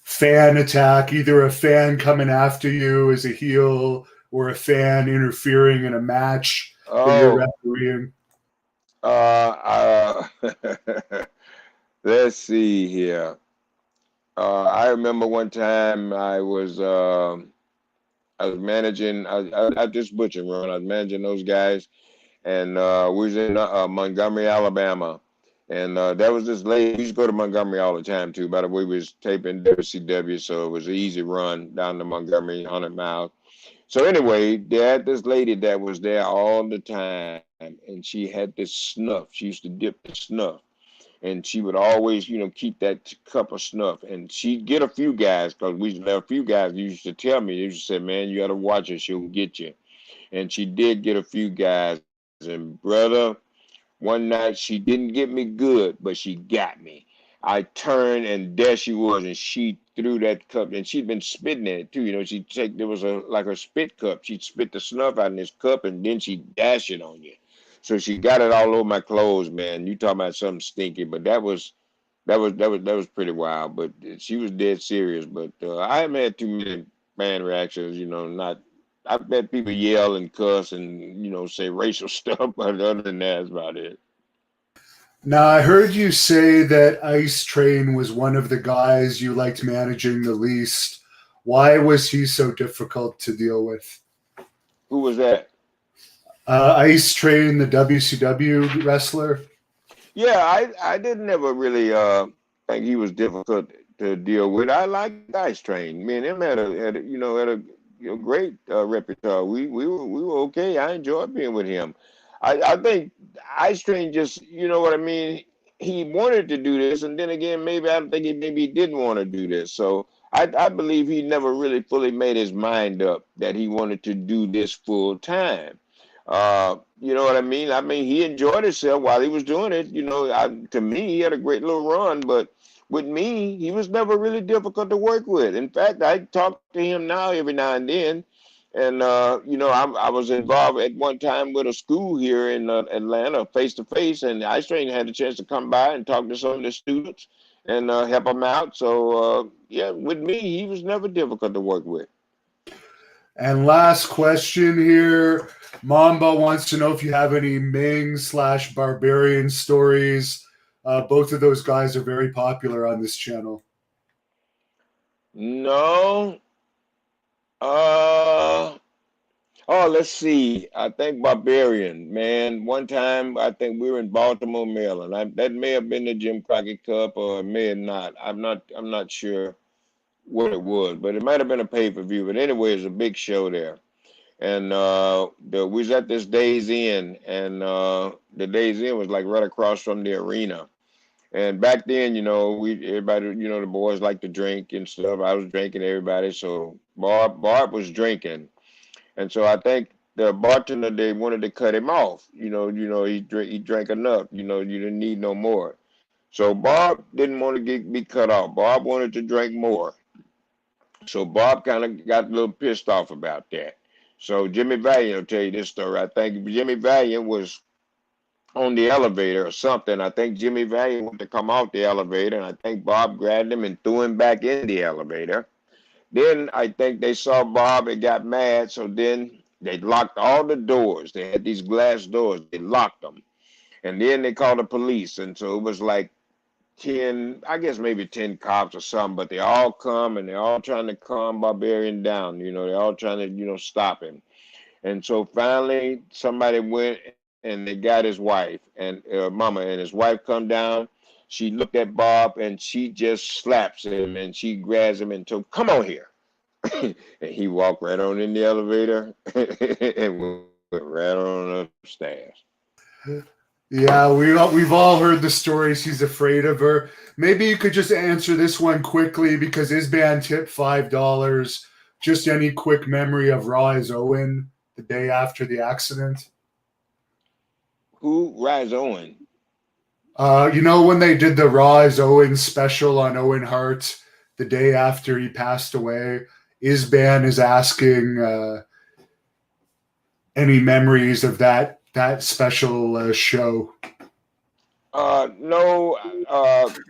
Fan attack, either a fan coming after you as a heel or a fan interfering in a match that you're Oh, refereeing. let's see here. I remember one time I was managing I just butcher run. I was managing those guys, and we was in Montgomery, Alabama, and there was this lady. We used to go to Montgomery all the time too. By the way, we was taping WCW, so it was an easy run down to Montgomery, 100 miles. So anyway, they had this lady that was there all the time, and she had this snuff. She used to dip the snuff, and she would always, you know, keep that cup of snuff. And she'd get a few guys, because there were a few guys who used to tell me, they used to say, "Man, you got to watch her; she'll get you." And she did get a few guys. And brother, one night she didn't get me good, but she got me. I turned and there she was, and she threw that cup, and she'd been spitting in it too. You know, she'd take there was a like a spit cup. She'd spit the snuff out in this cup, and then she'd dash it on you. So she got it all over my clothes, man. You talking about something stinky, but that was pretty wild. But she was dead serious. But I haven't had too many fan reactions. You know, not. I've had people yell and cuss and say racial stuff, but other than that, that's about it. Now, I heard you say that Ice Train was one of the guys you liked managing the least. Why was he so difficult to deal with? Who was that? Ice Train, the WCW wrestler. Yeah, I didn't ever really think he was difficult to deal with. I liked Ice Train. Me and him had a great repertoire. We were okay. I enjoyed being with him. I think Ice Train just, you know what I mean. He wanted to do this, and then again, maybe I don't think he maybe he didn't want to do this. So I believe he never really fully made his mind up that he wanted to do this full time. You know what I mean? I mean, he enjoyed himself while he was doing it. You know, to me, he had a great little run, but with me, he was never really difficult to work with. In fact, I talk to him now every now and then. And, I was involved at one time with a school here in Atlanta, face to face, and Ice Train had a chance to come by and talk to some of the students and help them out. So, yeah, with me, he was never difficult to work with. And last question here. Mamba wants to know if you have any Ming/Barbarian stories. Both of those guys are very popular on this channel. No. Uh, oh, let's see. I think Barbarian, man. One time, I think we were in Baltimore, Maryland. That may have been the Jim Crockett Cup, or it may have not. I'm not sure what it was, but it might have been a pay-per-view. But anyway, it's a big show there. And we was at this Days Inn, and the Days Inn was like right across from the arena. And back then, everybody, the boys like to drink and stuff. I was drinking, everybody. So Barb was drinking, and so I think the bartender, they wanted to cut him off. He drank enough. You didn't need no more. So Bob didn't want to be cut off. Bob wanted to drink more. So Bob kind of got a little pissed off about that. So Jimmy Valiant will tell you this story. I think Jimmy Valiant was on the elevator or something. I think Jimmy Valiant wanted to come off the elevator, and I think Bob grabbed him and threw him back in the elevator. Then I think they saw Bob and got mad, so then they locked all the doors. They had these glass doors. They locked them. And then they called the police. And so it was like 10, I guess maybe 10 cops or something, but they all come and they're all trying to calm Barbarian down. They're all trying to, stop him. And so finally somebody went and they got his wife and mama, and his wife come down. She looked at Bob and she just slaps him and she grabs him and told, "Come on here." and he walked right on in the elevator and went right on upstairs. Yeah, we've all heard the stories. He's afraid of her. Maybe you could just answer this one quickly because his band tipped $5. Just any quick memory of Rise Owen the day after the accident. Who? Rise Owen. You know when they did the Rise Owen special on Owen Hart the day after he passed away, Isban is asking any memories of that special show. No,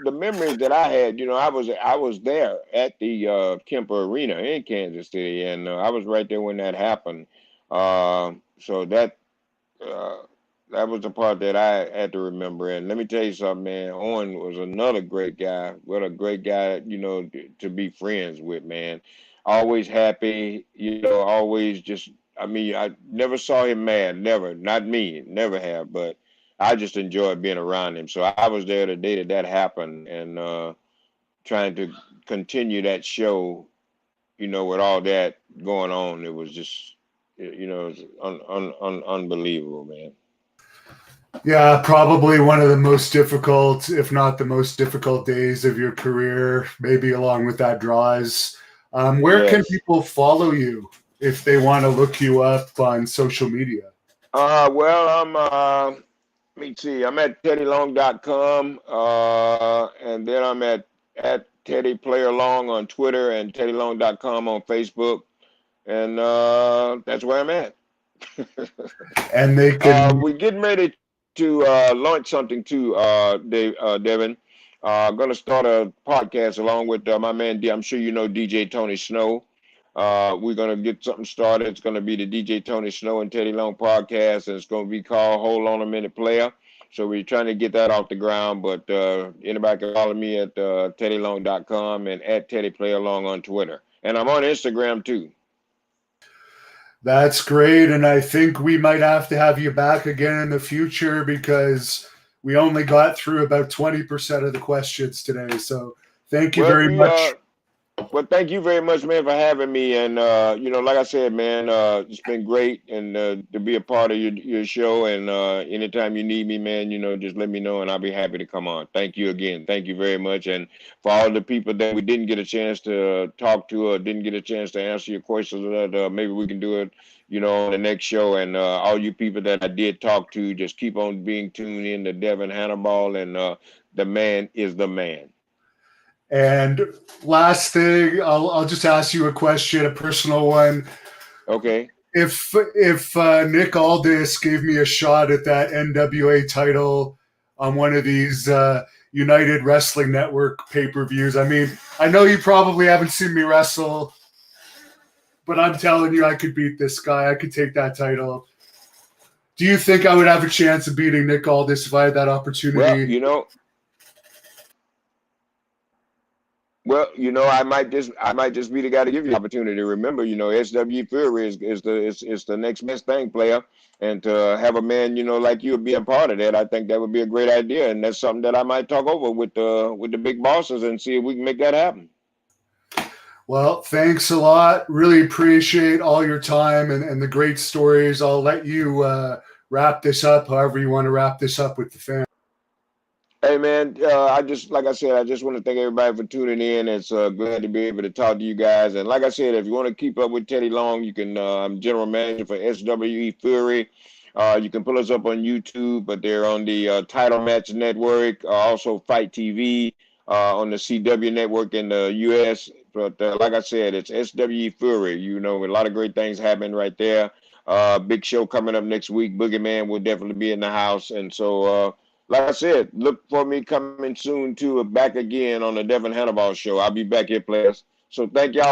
the memories that I had, I was there at the Kemper Arena in Kansas City, and I was right there when that happened. So uh, that was the part that I had to remember. And let me tell you something, man. Owen was another great guy. What a great guy, to be friends with, man. Always happy, always just, I mean, I never saw him mad. Never. Not me. Never have. But I just enjoyed being around him. So I was there the day that happened and trying to continue that show, with all that going on. It was just, it was unbelievable, man. Yeah, probably one of the most difficult, if not the most difficult days of your career, maybe along with that draws. Where can Yes. people follow you if they want to look you up on social media? Well, let me see. I'm at teddylong.com, and then I'm at Teddy Player Long on Twitter and teddylong.com on Facebook, and that's where I'm at. And they can, We're getting ready to launch something too, Devin. Going to start a podcast along with my man. I'm sure you know DJ Tony Snow. We're going to get something started. It's going to be the DJ Tony Snow and Teddy Long podcast, and it's going to be called Hold On a Minute Player. So we're trying to get that off the ground, but anybody can follow me at teddylong.com and at Teddy Player Long on Twitter. And I'm on Instagram too. that's great. And I think we might have to have you back again in the future because we only got through about 20% of the questions today. So thank you Well, very much. thank you very much, man, for having me. And like I said, man, it's been great and to be a part of your show. And anytime you need me, man, just let me know, and I'll be happy to come on. Thank you again. Thank you very much. And for all the people that we didn't get a chance to talk to or didn't get a chance to answer your questions, that maybe we can do it, on the next show. And all you people that I did talk to, just keep on being tuned in to Devin Hannibal, and the man is the man. And last thing, I'll just ask you a question, a personal one. Okay. If Nick Aldis gave me a shot at that NWA title on one of these United Wrestling Network pay-per-views, I mean, I know you probably haven't seen me wrestle, but I'm telling you, I could beat this guy. I could take that title. Do you think I would have a chance of beating Nick Aldis if I had that opportunity? Well, I might just be the guy to give you the opportunity. Remember, SW Fury is the next best thing, player, and to have a man, like you be a part of that, I think that would be a great idea, and that's something that I might talk over with the big bosses and see if we can make that happen. Well, thanks a lot. Really appreciate all your time and the great stories. I'll let you wrap this up however you want to wrap this up with the fans. Hey man, like I said, I just want to thank everybody for tuning in. It's glad to be able to talk to you guys. And like I said, if you want to keep up with Teddy Long, you can. I'm general manager for SWE Fury. You can pull us up on YouTube, but they're on the Title Match Network, also Fight TV on the CW network in the U.S. But like I said, it's SWE Fury. A lot of great things happening right there. Big show coming up next week. Boogeyman will definitely be in the house, and so. Like I said, look for me coming soon to back again on the Devin Hannibal show. I'll be back here, players. So thank y'all.